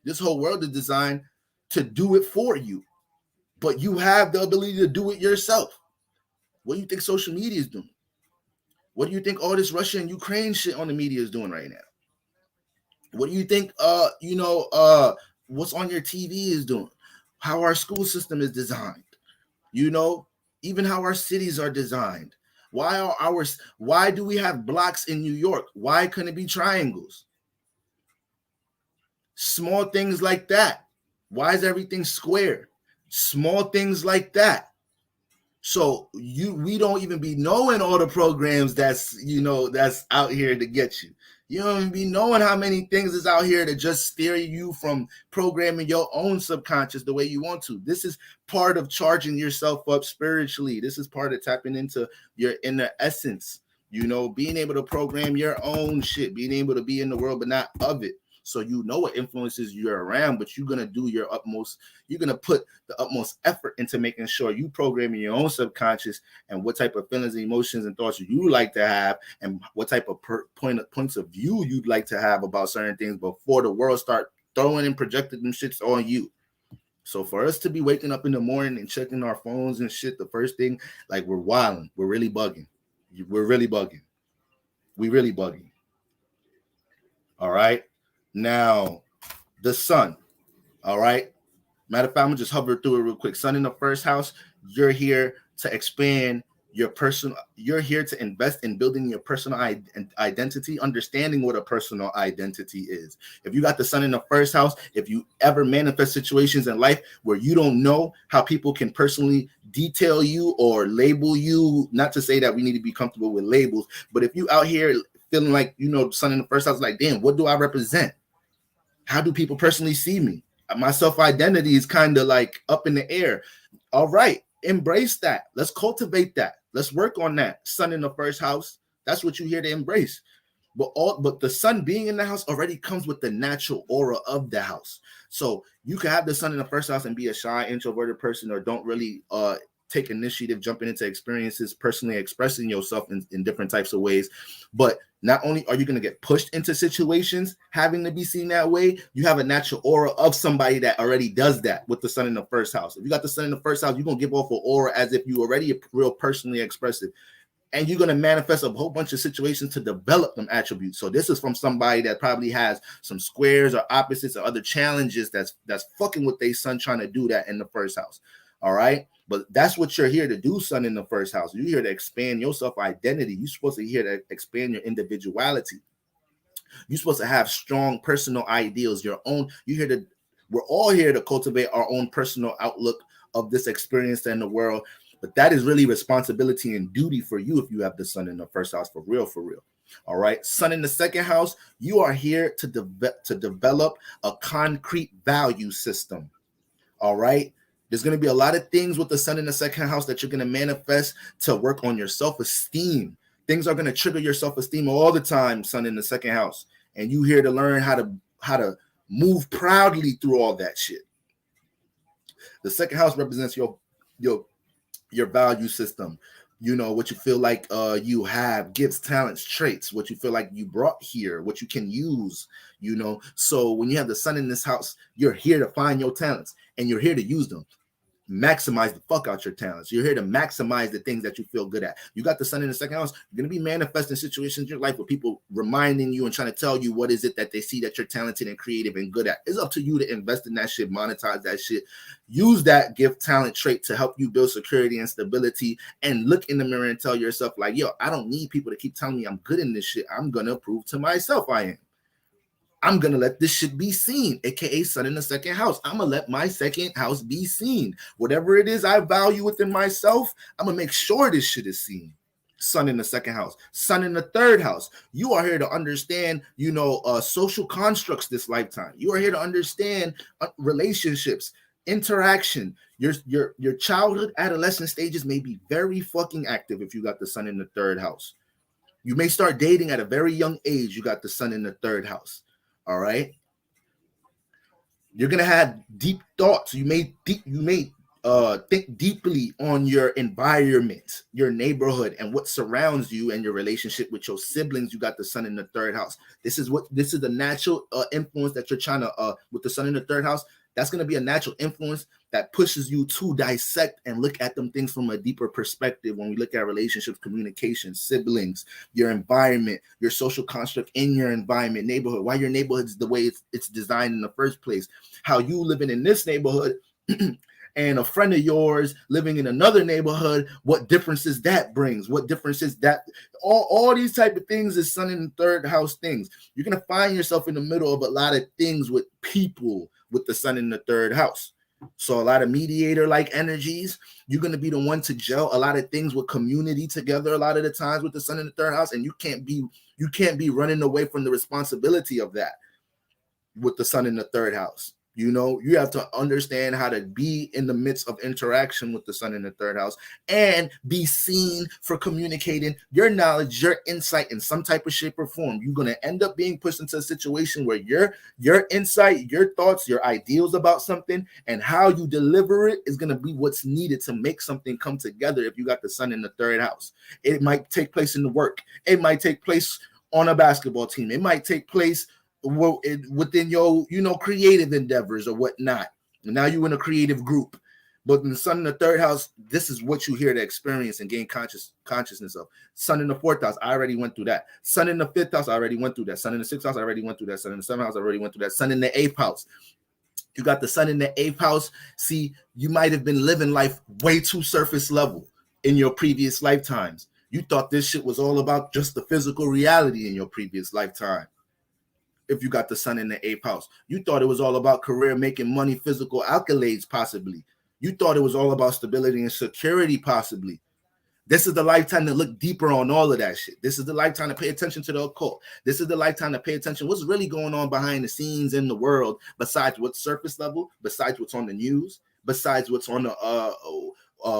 this whole world is designed to do it for you, but you have the ability to do it yourself. What do you think social media is doing? What do you think all this Russia and Ukraine shit on the media is doing right now? What do you think what's on your TV is doing? How our school system is designed, you know, even how our cities are designed. Why do we have blocks in New York? Why couldn't it be triangles? Small things like that. Why is everything square? Small things like that. So we don't even be knowing all the programs that's out here to get you. You don't even be knowing how many things is out here to just steer you from programming your own subconscious the way you want to. This is part of charging yourself up spiritually. This is part of tapping into your inner essence, you know, being able to program your own shit, being able to be in the world, but not of it. So you know what influences you're around, but you're gonna do your utmost. You're gonna put the utmost effort into making sure you programming your own subconscious and what type of feelings, emotions, and thoughts you like to have, and what type of points of view you'd like to have about certain things before the world start throwing and projecting them shits on you. So for us to be waking up in the morning and checking our phones and shit, the first thing, like, we're wilding. We're really bugging. We're really bugging. We really bugging. All right. Now, the sun. All right. Matter of fact, I'm gonna just hover through it real quick. Sun in the first house, you're here to expand your personal. You're here to invest in building your personal identity, understanding what a personal identity is. If you got the sun in the first house, if you ever manifest situations in life where you don't know how people can personally detail you or label you, not to say that we need to be comfortable with labels, but if you out here feeling like, sun in the first house, like, damn, what do I represent? How do people personally see me? My self-identity is kind of like up in the air. All right, embrace that. Let's cultivate that. Let's work on that. Sun in the first house. That's what you're here to embrace. But the sun being in the house already comes with the natural aura of the house. So you can have the sun in the first house and be a shy, introverted person, or don't really take initiative, jumping into experiences, personally expressing yourself in different types of ways. But not only are you going to get pushed into situations having to be seen that way, you have a natural aura of somebody that already does that with the sun in the first house. If you got the sun in the first house, you're going to give off an aura as if you already real personally expressive. And you're going to manifest a whole bunch of situations to develop them attributes. So this is from somebody that probably has some squares or opposites or other challenges that's fucking with their sun trying to do that in the first house. All right. But that's what you're here to do, sun in the first house. You're here to expand your self-identity. You're supposed to be here to expand your individuality. You're supposed to have strong personal ideals, your own. We're all here to cultivate our own personal outlook of this experience in the world. But that is really responsibility and duty for you if you have the sun in the first house, for real, for real. All right. Sun in the second house, you are here to develop a concrete value system. All right. There's going to be a lot of things with the sun in the second house that you're going to manifest to work on your self-esteem. Things are going to trigger your self-esteem all the time, sun in the second house. And you here to learn how to move proudly through all that shit. The second house represents your value system. What you feel like you have, gifts, talents, traits, what you feel like you brought here, what you can use, So when you have the sun in this house, you're here to find your talents and you're here to use them. Maximize the fuck out your talents. You're here to maximize the things that you feel good at. You got the sun in the second house. You're going to be manifesting situations in your life with people reminding you and trying to tell you what is it that they see that you're talented and creative and good at. It's up to you to invest in that shit, monetize that shit, use that gift, talent, trait to help you build security and stability, and look in the mirror and tell yourself like, yo, I don't need people to keep telling me I'm good in this shit. I'm going to prove to myself I am. I'm going to let this shit be seen, aka sun in the second house. I'm going to let my second house be seen. Whatever it is I value within myself, I'm going to make sure this shit is seen. Sun in the second house. Sun in the third house. You are here to understand, social constructs this lifetime. You are here to understand relationships, interaction. Your childhood, adolescent stages may be very fucking active if you got the sun in the third house. You may start dating at a very young age. You got the sun in the third house. All right. You're gonna have deep thoughts. You may think deeply on your environment, your neighborhood, and what surrounds you, and your relationship with your siblings. You got the sun in the third house. This is the natural influence that you're trying to with the sun in the third house. That's gonna be a natural influence that pushes you to dissect and look at them things from a deeper perspective. When we look at relationships, communication, siblings, your environment, your social construct in your environment, neighborhood, why your neighborhood is the way it's designed in the first place, how you living in this neighborhood and a friend of yours living in another neighborhood, what differences that brings, what differences that, all these type of things is sun in the third house things. You're going to find yourself in the middle of a lot of things with people with the sun in the third house. So a lot of mediator-like energies. You're going to be the one to gel a lot of things with community together a lot of the times with the sun in the third house, and you can't be running away from the responsibility of that with the sun in the third house. You know, you have to understand how to be in the midst of interaction with the sun in the third house and be seen for communicating your knowledge, your insight in some type of shape or form. You're going to end up being pushed into a situation where your insight, your thoughts, your ideals about something and how you deliver it is going to be what's needed to make something come together. If you got the sun in the third house, it might take place in the work. It might take place on a basketball team. It might take place within your, you know, creative endeavors or whatnot. And now you're in a creative group. But in the sun in the third house, this is what you hear to experience and gain consciousness of. Sun in the fourth house, I already went through that. Sun in the fifth house, I already went through that. Sun in the sixth house, I already went through that. Sun in the seventh house, I already went through that. Sun in the eighth house. You got the sun in the eighth house. See, you might have been living life way too surface level in your previous lifetimes. You thought this shit was all about just the physical reality in your previous lifetime. If you got the sun in the eighth house, you thought it was all about career, making money, physical accolades, possibly. You thought it was all about stability and security, possibly. This is the lifetime to look deeper on all of that shit. This is the lifetime to pay attention to the occult. This is the lifetime to pay attention what's really going on behind the scenes in the world, besides what's surface level, besides what's on the news, besides what's on the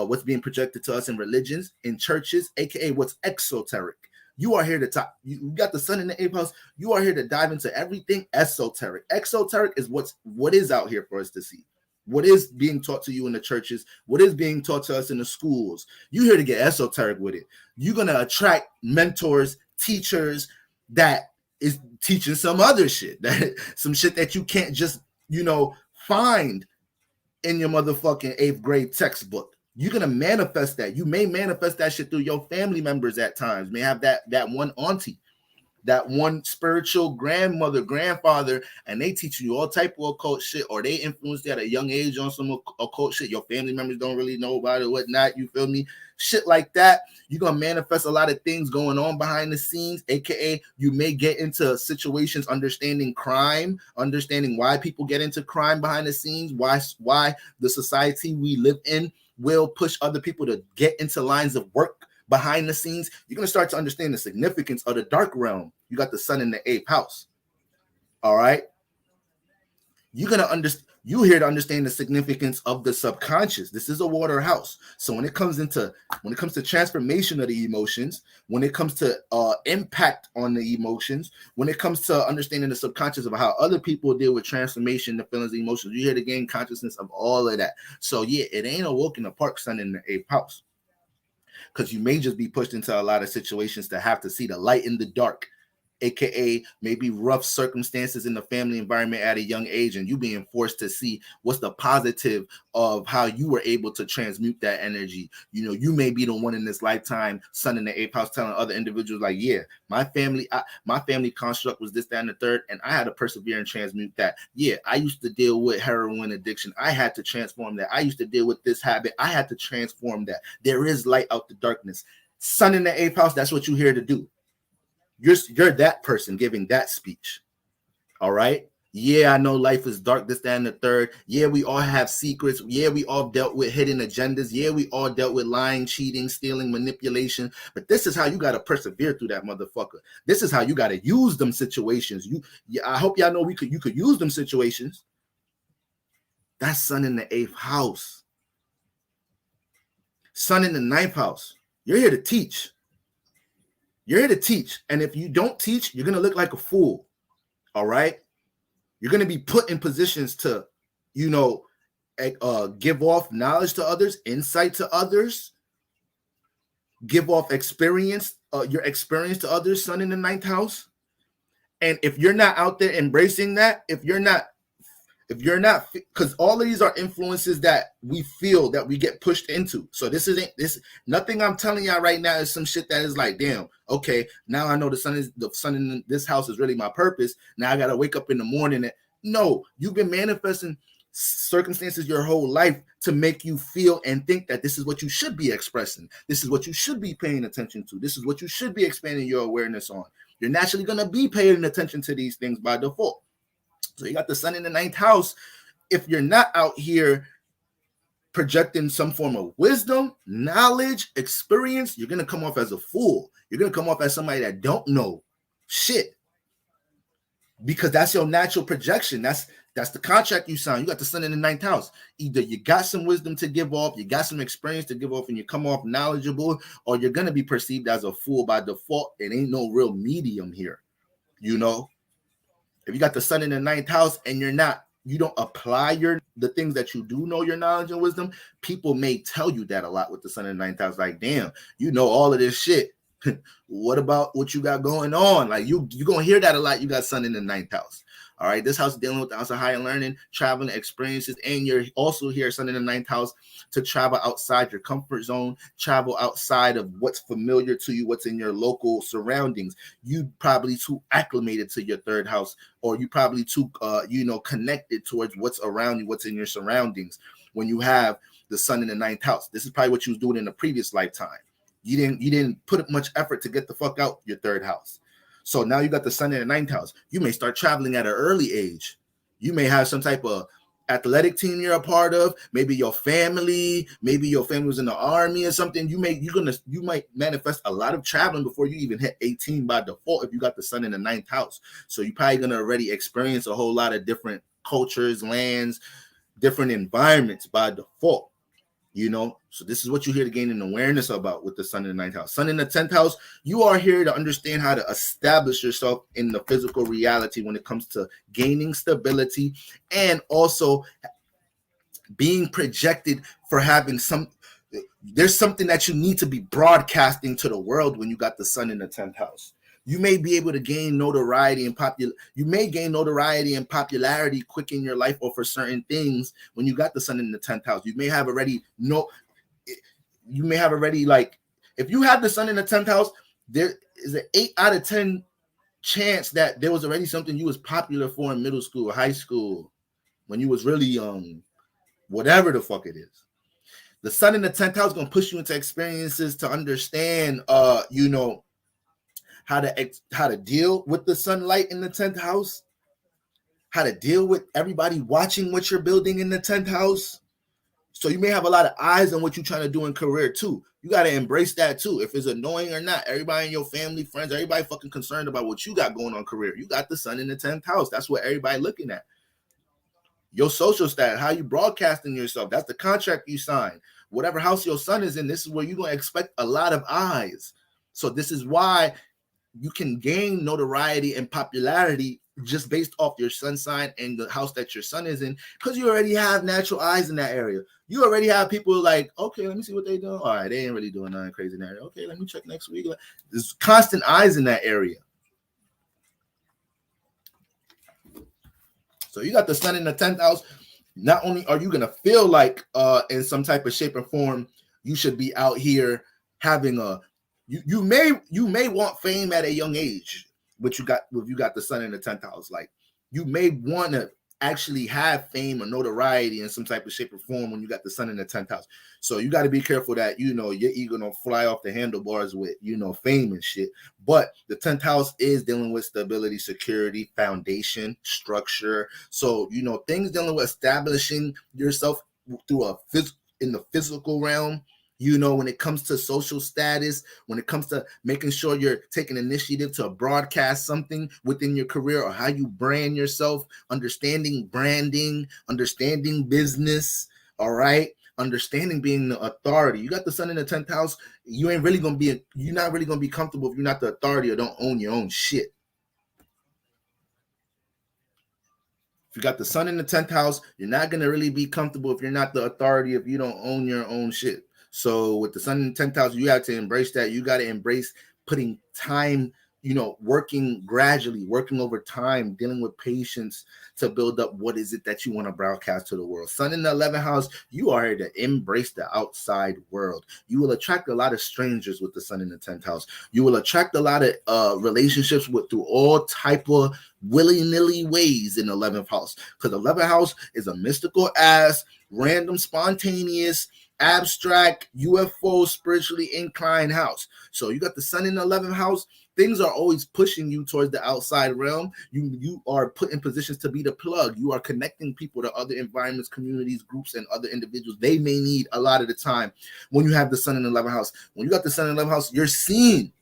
what's being projected to us in religions, in churches, aka what's exoteric. You are here to talk. You got the sun in the eighth house. You are here to dive into everything esoteric. Exoteric is what is out here for us to see. What is being taught to you in the churches? What is being taught to us in the schools? You're here to get esoteric with it. You're gonna attract mentors, teachers that is teaching some other shit, that some shit that you can't just, you know, find in your motherfucking eighth grade textbook. You're gonna manifest that. You may manifest that shit through your family members at times. You may have that one auntie, that one spiritual grandmother, grandfather, and they teach you all type of occult shit, or they influence you at a young age on some occult shit. Your family members don't really know about it, whatnot. You feel me? Shit like that. You're gonna manifest a lot of things going on behind the scenes, aka you may get into situations understanding crime, understanding why people get into crime behind the scenes, why the society we live in will push other people to get into lines of work behind the scenes. You're going to start to understand the significance of the dark realm. You got the sun in the eighth house. All right. You're going to understand. You're here to understand the significance of the subconscious. This is a water house. So when it comes to transformation of the emotions, when it comes to impact on the emotions, when it comes to understanding the subconscious of how other people deal with transformation, the feelings, the emotions, you're here to gain consciousness of all of that. So yeah, it ain't a walk in the park, sun in the eighth house, because you may just be pushed into a lot of situations to have to see the light in the dark, aka maybe rough circumstances in the family environment at a young age, and you being forced to see what's the positive of how you were able to transmute that energy. You know, you may be the one in this lifetime, sun in the eighth house, telling other individuals like, yeah, my family construct was this, that, and the third, and I had to persevere and transmute that. Yeah, I used to deal with heroin addiction. I had to transform that. I used to deal with this habit. I had to transform that. There is light out the darkness. Sun in the eighth house, that's what you're here to do. You're that person giving that speech. All right. Yeah, I know life is dark, this, that, and the third. Yeah, we all have secrets. Yeah, we all dealt with hidden agendas. Yeah, we all dealt with lying, cheating, stealing, manipulation. But this is how you got to persevere through that motherfucker. This is how you got to use them situations. I hope y'all know you could use them situations. That's sun in the eighth house. Sun in the ninth house. You're here to teach. You're here to teach. And if you don't teach, you're going to look like a fool. All right. You're going to be put in positions to, you know, give off knowledge to others, insight to others, give off experience, your experience to others, sun in the ninth house. And if you're not out there embracing that, if you're not, because all of these are influences that we feel that we get pushed into. So nothing I'm telling y'all right now is some shit that is like, damn, okay, now I know the sun in this house is really my purpose. Now I got to wake up in the morning. No, you've been manifesting circumstances your whole life to make you feel and think that this is what you should be expressing. This is what you should be paying attention to. This is what you should be expanding your awareness on. You're naturally going to be paying attention to these things by default. So you got the sun in the ninth house. If you're not out here projecting some form of wisdom, knowledge, experience, you're going to come off as a fool. You're going to come off as somebody that don't know shit, because that's your natural projection. That's the contract you sign. You got the sun in the ninth house. Either you got some wisdom to give off, you got some experience to give off, and you come off knowledgeable, or you're going to be perceived as a fool by default. It ain't no real medium here. You know, if you got the sun in the ninth house and you don't apply the things that you do know, your knowledge and wisdom, people may tell you that a lot with the sun in the ninth house. Like, damn, you know all of this shit. What about what you got going on? Like, you're going to hear that a lot. You got sun in the ninth house. All right, this house is dealing with the house of higher learning, traveling experiences, and you're also here, sun in the ninth house, to travel outside your comfort zone, travel outside of what's familiar to you, what's in your local surroundings. You probably too acclimated to your third house, or you probably too, connected towards what's around you, what's in your surroundings. When you have the sun in the ninth house, this is probably what you was doing in the previous lifetime. You didn't put much effort to get the fuck out your third house. So now you got the sun in the ninth house. You may start traveling at an early age. You may have some type of athletic team you're a part of. Maybe your family was in the army or something. You might manifest a lot of traveling before you even hit 18 by default if you got the sun in the ninth house. So you're probably gonna already experience a whole lot of different cultures, lands, different environments by default. You know, so this is what you're here to gain an awareness about with the sun in the ninth house. Sun in the 10th house, you are here to understand how to establish yourself in the physical reality when it comes to gaining stability and also being projected for having there's something that you need to be broadcasting to the world when you got the sun in the 10th house. You may be able to gain notoriety and popularity quick in your life or for certain things when you got the sun in the 10th house. You may have already like, if you have the sun in the 10th house, there is an 8 out of 10 chance that there was already something you was popular for in middle school, high school, when you was really young, whatever the fuck it is. The sun in the 10th house is going to push you into experiences to understand, how to deal with the sunlight in the 10th house, how to deal with everybody watching what you're building in the 10th house. So you may have a lot of eyes on what you're trying to do in career too. You got to embrace that too. If it's annoying or not, everybody in your family, friends, everybody fucking concerned about what you got going on career. You got the sun in the 10th house. That's what everybody looking at. Your social status, how you broadcasting yourself. That's the contract you sign. Whatever house your sun is in, this is where you're going to expect a lot of eyes. So this is why you can gain notoriety and popularity just based off your sun sign and the house that your sun is in, because you already have natural eyes in that area. You already have people like, okay, let me see what they doing. All right, they ain't really doing nothing crazy in that area. Okay, let me check next week. There's constant eyes in that area. So you got the sun in the 10th house. Not only are you going to feel like in some type of shape or form, you should be out here having you may want fame at a young age, but you got the sun in the 10th house. Like, you may want to actually have fame or notoriety in some type of shape or form when you got the sun in the 10th house. So you got to be careful that, your ego don't fly off the handlebars with, fame and shit. But the 10th house is dealing with stability, security, foundation, structure. So, things dealing with establishing yourself through in the physical realm. When it comes to social status, when it comes to making sure you're taking initiative to broadcast something within your career or how you brand yourself, understanding branding, understanding business, all right? Understanding being the authority. You got the sun in the 10th house, you're not really going to be comfortable if you're not the authority or don't own your own shit. If you got the sun in the 10th house, you're not going to really be comfortable if you're not the authority, if you don't own your own shit. So with the sun in the 10th house, you have to embrace that. You got to embrace putting time, working gradually, working over time, dealing with patience to build up what is it that you want to broadcast to the world. Sun in the 11th house, you are here to embrace the outside world. You will attract a lot of strangers with the sun in the 10th house. You will attract a lot of relationships through all type of willy-nilly ways in the 11th house, because the 11th house is a mystical ass, random, spontaneous, abstract, UFO, spiritually inclined house. So you got the sun in the 11th house. Things are always pushing you towards the outside realm. You are put in positions to be the plug. You are connecting people to other environments, communities, groups, and other individuals they may need a lot of the time when you have the sun in the 11th house. When you got the sun in the 11th house, you're seen.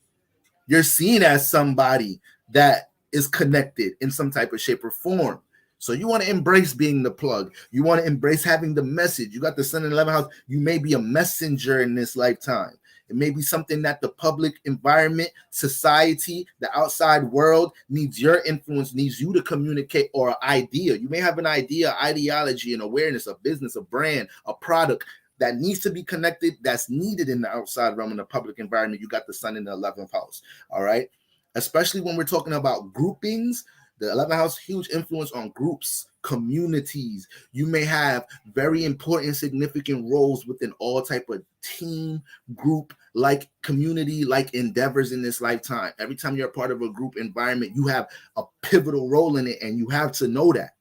You're seen as somebody that is connected in some type of shape or form. So you want to embrace being the plug. You want to embrace having the message. You got the sun in the 11th house. You may be a messenger in this lifetime. It may be something that the public environment, society, the outside world needs your influence, needs you to communicate, or an idea. You may have an idea, ideology, an awareness, a business, a brand, a product that needs to be connected, that's needed in the outside realm in the public environment. You got the sun in the 11th house. All right. Especially when we're talking about groupings, the 11th house, huge influence on groups, communities. You may have very important, significant roles within all type of team, group, like community, like endeavors in this lifetime. Every time you're a part of a group environment, you have a pivotal role in it, and you have to know that.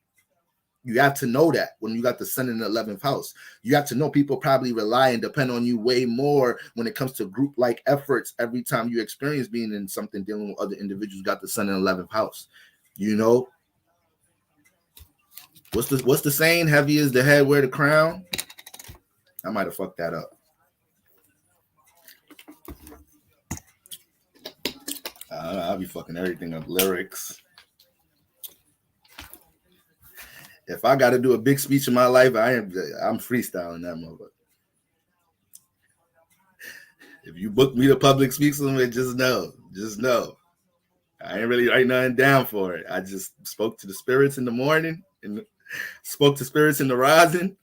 You have to know that when you got the sun in the 11th house. You have to know people probably rely and depend on you way more when it comes to group-like efforts every time you experience being in something dealing with other individuals got the sun in the 11th house. You know, what's the saying? Heavy is the head, wear the crown. I might have fucked that up. I'll be fucking everything up. Lyrics. If I got to do a big speech in my life, I'm freestyling that motherfucker. If you book me to public speak somewhere, just know. I ain't really writing nothing down for it. I just spoke to the spirits in the morning and spoke to spirits in the rising.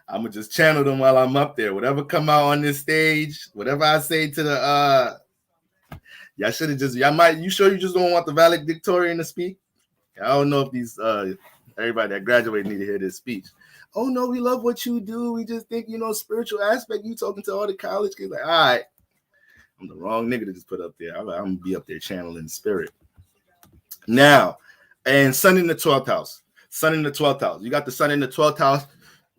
I'm gonna just channel them while I'm up there. Whatever come out on this stage, whatever I say to the y'all should have just you sure you just don't want the valedictorian to speak? I don't know if these everybody that graduated need to hear this speech. Oh no, we love what you do. We just think, spiritual aspect. You talking to all the college kids, like, all right. I'm the wrong nigga to just put up there. I'm gonna be up there channeling spirit. Now, and sun in the 12th house. Sun in the 12th house. You got the sun in the 12th house.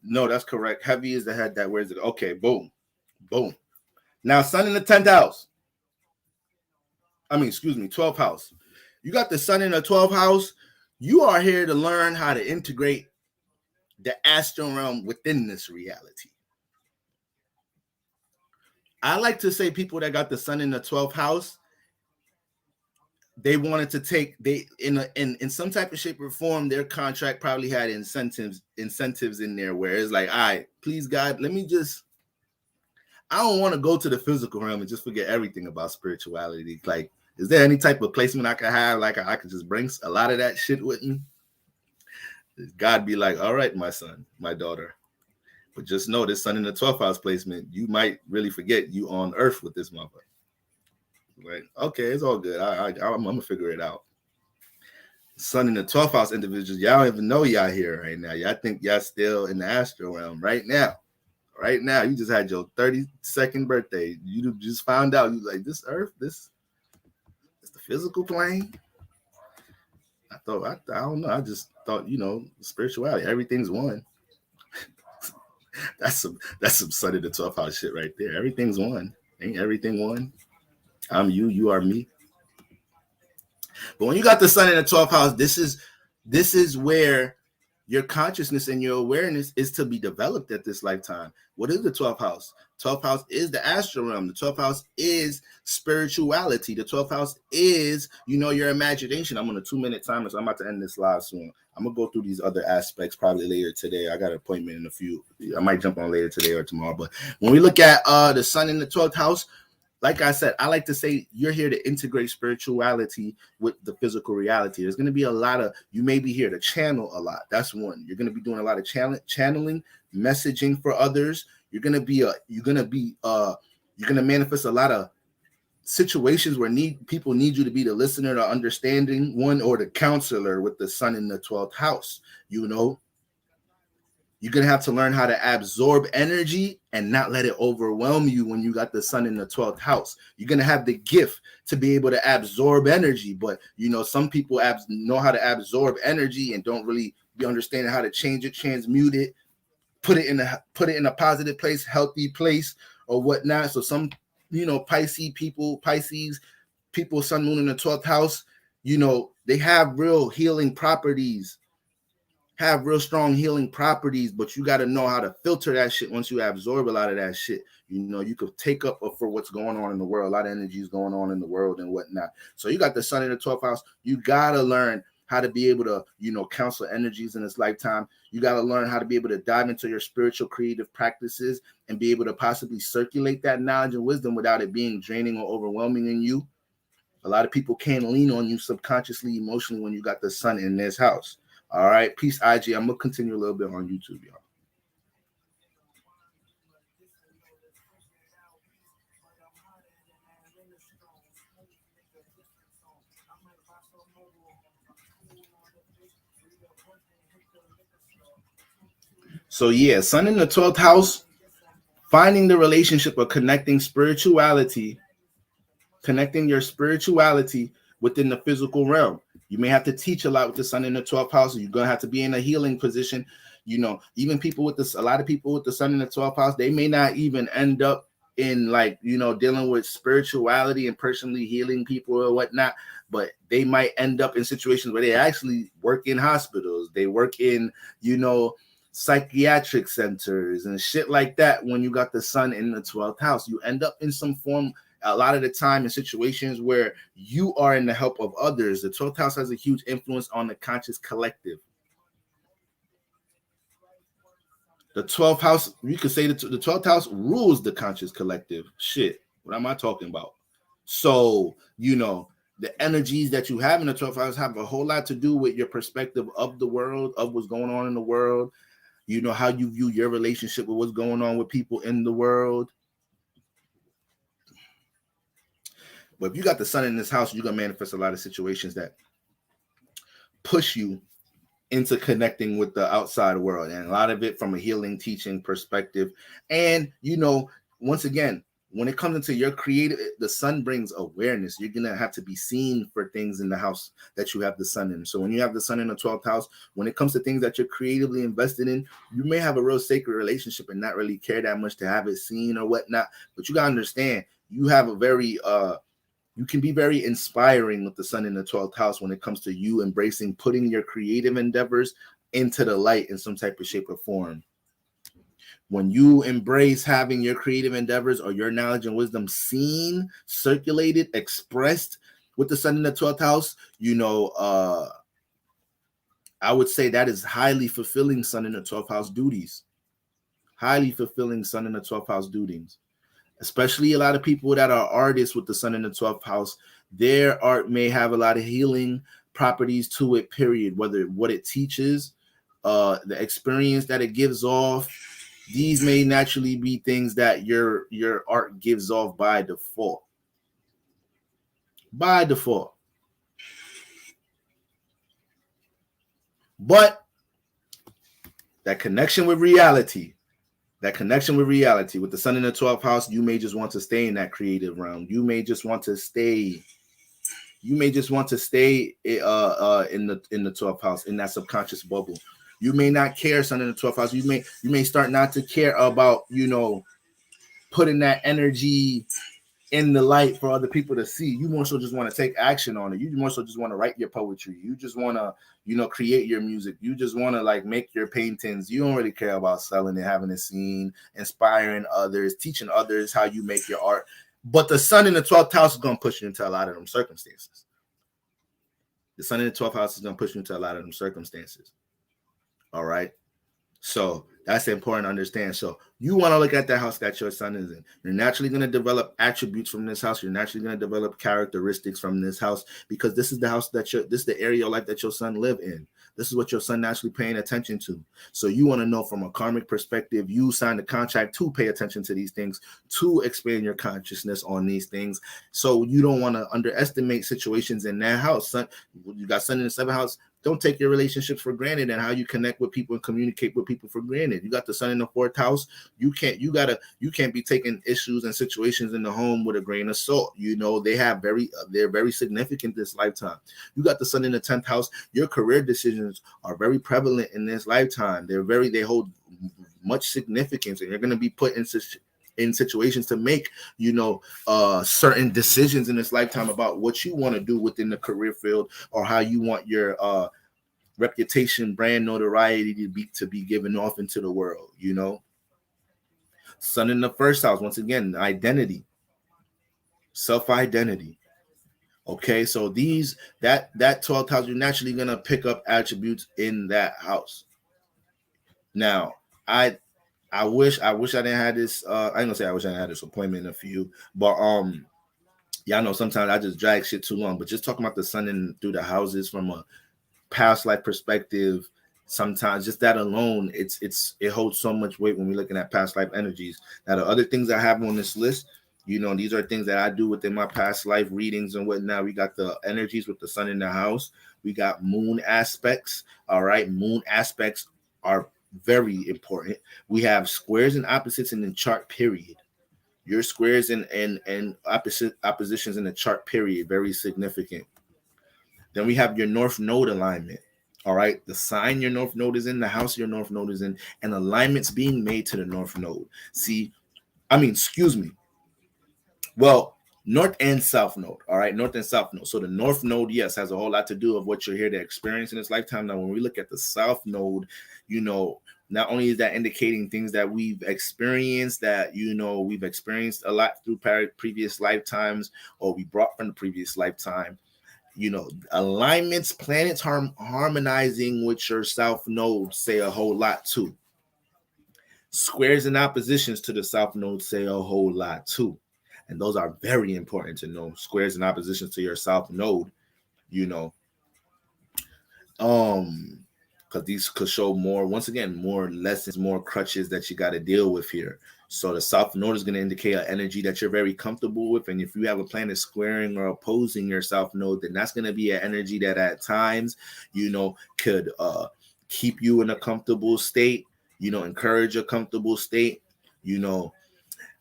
No, that's correct. Heavy is the head that wears it. Okay, boom. Now, sun in the 10th house. 12th house. You got the sun in the 12th house. You are here to learn how to integrate the astral realm within this reality. I like to say people that got the sun in the 12th house, they wanted to take in some type of shape or form, their contract probably had incentives in there where it's like, all right, please God, I don't want to go to the physical realm and just forget everything about spirituality. Like, is there any type of placement I could have? Like, I could just bring a lot of that shit with me. God be like, all right, my son, my daughter. But just know this sun in the 12th house placement, you might really forget you on earth with this motherfucker. Like, okay, it's all good. I'm going to figure it out. Sun in the 12th house individuals, y'all don't even know y'all here right now. Y'all think y'all still in the astral realm right now. Right now, you just had your 32nd birthday. You just found out, you like, this earth, this is the physical plane. I don't know. I just thought, spirituality, everything's one. That's some sun in the 12th house shit right there. Everything's one. Ain't everything one? I'm you, you are me. But when you got the sun in the 12th house, this is where your consciousness and your awareness is to be developed at this lifetime. What is the 12th house? 12th house is the astral realm. The 12th house is spirituality. The 12th house is, your imagination. I'm on a 2-minute timer, so I'm about to end this live soon. I'm going to go through these other aspects probably later today. I got an appointment in a few. I might jump on later today or tomorrow. But when we look at the sun in the 12th house, like I said, I like to say you're here to integrate spirituality with the physical reality. There's going to be a lot of, you may be here to channel a lot. That's one. You're going to be doing a lot of channeling, messaging for others. You're going to manifest a lot of situations where people need you to be the listener, the understanding one, or the counselor with the sun in the 12th house. You're going to have to learn how to absorb energy and not let it overwhelm you when you got the sun in the 12th house. You're going to have the gift to be able to absorb energy. But, some people know how to absorb energy and don't really be understanding how to change it, transmute it, put it in a positive place, healthy place or whatnot. So some, Pisces people, sun, moon in the 12th house, they have real healing properties. Have real strong healing properties, but you got to know how to filter that shit once you absorb a lot of that shit. You could take up for what's going on in the world. A lot of energy is going on in the world and whatnot. So you got the sun in the 12th house. You got to learn how to be able to, counsel energies in this lifetime. You got to learn how to be able to dive into your spiritual creative practices and be able to possibly circulate that knowledge and wisdom without it being draining or overwhelming in you. A lot of people can't lean on you subconsciously, emotionally when you got the sun in this house. All right. Peace, IG. I'm going to continue a little bit on YouTube, y'all. So yeah, sun in the 12th house, finding the relationship of connecting your spirituality within the physical realm. You may have to teach a lot with the sun in the 12th house. You're going to have to be in a healing position. Even people with this, a lot of people with the sun in the 12th house, they may not even end up in dealing with spirituality and personally healing people or whatnot, but they might end up in situations where they actually work in hospitals. They work in, psychiatric centers and shit like that. When you got the sun in the 12th house, you end up in some form a lot of the time in situations where you are in the help of others. The 12th house has a huge influence on the conscious collective. The 12th house, you could say the 12th house rules the conscious collective. Shit, what am I talking about? So, the energies that you have in the 12th house have a whole lot to do with your perspective of the world, of what's going on in the world. How you view your relationship with what's going on with people in the world. But if you got the sun in this house, you're going to manifest a lot of situations that push you into connecting with the outside world. And a lot of it from a healing, teaching perspective. And, once again, when it comes into your creative, the sun brings awareness. You're going to have to be seen for things in the house that you have the sun in. So when you have the sun in the 12th house, when it comes to things that you're creatively invested in, you may have a real sacred relationship and not really care that much to have it seen or whatnot. But you got to understand, you have a very, you can be very inspiring with the sun in the 12th house when it comes to you embracing, putting your creative endeavors into the light in some type of shape or form. When you embrace having your creative endeavors or your knowledge and wisdom seen, circulated, expressed with the sun in the 12th house, I would say that is highly fulfilling sun in the 12th house duties. Highly fulfilling sun in the 12th house duties. Especially a lot of people that are artists with the sun in the 12th house, their art may have a lot of healing properties to it, period. Whether what it teaches, the experience that it gives off, these may naturally be things that your art gives off by default. By default. But that connection with reality, with the sun in the 12th house, you may just want to stay in that creative realm. You may just want to stay in the 12th house, in that subconscious bubble. You may not care, sun in the 12th house. You may start not to care about, putting that energy in the light for other people to see. You more so just want to take action on it. You more so just want to write your poetry. You just want to, create your music. You just want to make your paintings. You don't really care about selling it, having it seen, inspiring others, teaching others how you make your art. But the sun in the 12th house is going to push you into a lot of them circumstances. The sun in the 12th house is going to push you into a lot of them circumstances. All right. So that's important to understand. So you want to look at that house that your sun is in. You're naturally going to develop attributes from this house. You're naturally going to develop characteristics from this house, because this is the house this is the area of life that your son live in. This is what your son naturally paying attention to. So you want to know from a karmic perspective, you signed a contract to pay attention to these things, to expand your consciousness on these things. So you don't want to underestimate situations in that house. Son, you got sun in the 7th house. Don't take your relationships for granted and how you connect with people and communicate with people for granted. You got the sun in the 4th house. You can't be taking issues and situations in the home with a grain of salt. They're very significant this lifetime. You got the sun in the 10th house. Your career decisions are very prevalent in this lifetime. They hold much significance, and you're going to be put in situations to make, certain decisions in this lifetime about what you want to do within the career field, or how you want your reputation, brand notoriety to be given off into the world. Sun in the 1st house, once again, identity, self-identity. Okay, so that 12th house, you're naturally gonna pick up attributes in that house. Now, I I wish I didn't have this. I ain't gonna say I wish I didn't have this appointment in a few, but y'all know sometimes I just drag shit too long. But just talking about the sun and through the houses from a past life perspective, sometimes just that alone, it holds so much weight when we're looking at past life energies. Now the other things I have on this list, these are things that I do within my past life readings and whatnot. We got the energies with the sun in the house. We got moon aspects. All right, moon aspects are very important. We have squares and opposites in the chart period. Your squares and oppositions in the chart period, very significant. Then we have your north node alignment. All right. The sign your north node is in, the house your north node is in, and alignments being made to the north node. Excuse me. Well, north and south node. All right. North and south node. So the north node, yes, has a whole lot to do of what you're here to experience in this lifetime. Now, when we look at the south node, not only is that indicating things that we've experienced, that we've experienced a lot through previous lifetimes, or we brought from the previous lifetime. Alignments, planets harmonizing with your south node say a whole lot too. Squares and oppositions to the south node say a whole lot too. And those are very important to know. Squares and oppositions to your south node, because these could show more, once again, more lessons, more crutches that you got to deal with here. So the south node is going to indicate an energy that you're very comfortable with. And if you have a planet squaring or opposing your south node, then that's going to be an energy that at times, could keep you in a comfortable state, encourage a comfortable state.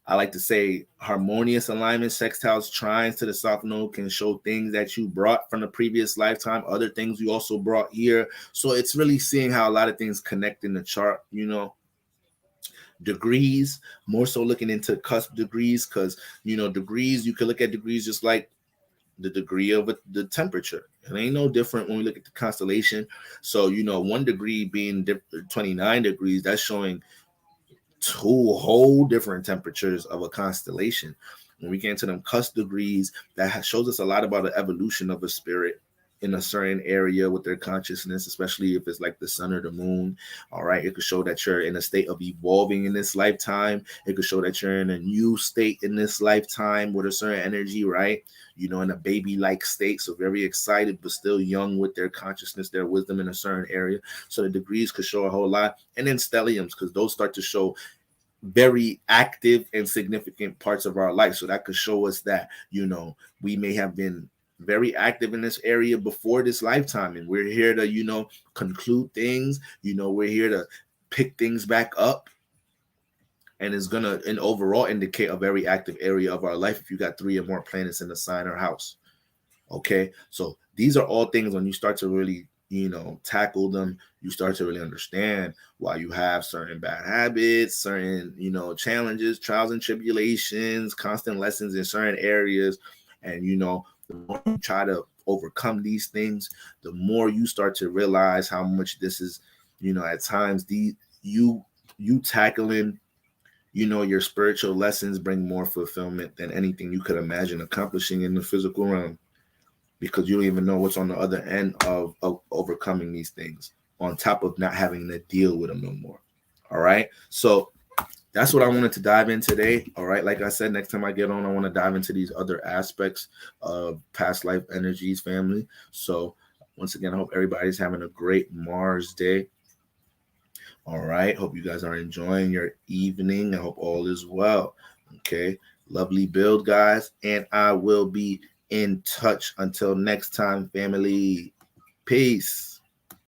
I like to say harmonious alignment, sextiles, trines to the south node can show things that you brought from the previous lifetime, other things you also brought here. So it's really seeing how a lot of things connect in the chart, Degrees, more so looking into cusp degrees, because, degrees, you can look at degrees just like the degree of the temperature. It ain't no different when we look at the constellation. So, 1 degree being 29 degrees, that's showing 2 whole different temperatures of a constellation. When we get into them cusp degrees, that shows us a lot about the evolution of a spirit in a certain area with their consciousness, especially if it's like the sun or the moon. All right, it could show that you're in a state of evolving in this lifetime. It could show that you're in a new state in this lifetime with a certain energy, right? In a baby-like state, so very excited but still young with their consciousness, their wisdom in a certain area. So the degrees could show a whole lot. And then stelliums, because those start to show very active and significant parts of our life. So that could show us that, we may have been very active in this area before this lifetime, and we're here to, conclude things. We're here to pick things back up. And it's going to, overall, indicate a very active area of our life if you got 3 or more planets in the sign or house. Okay, so these are all things when you start to really, tackle them, you start to really understand why you have certain bad habits, certain, challenges, trials and tribulations, constant lessons in certain areas. And, the more you try to overcome these things, the more you start to realize how much this is, at times you tackling your spiritual lessons bring more fulfillment than anything you could imagine accomplishing in the physical realm, because you don't even know what's on the other end of overcoming these things, on top of not having to deal with them no more. All right. So that's what I wanted to dive in today. All right. Like I said, next time I get on, I want to dive into these other aspects of past life energies, family. So once again, I hope everybody's having a great Mars day. All right. Hope you guys are enjoying your evening. I hope all is well. Okay. Lovely build, guys. And I will be in touch. Until next time, family. Peace.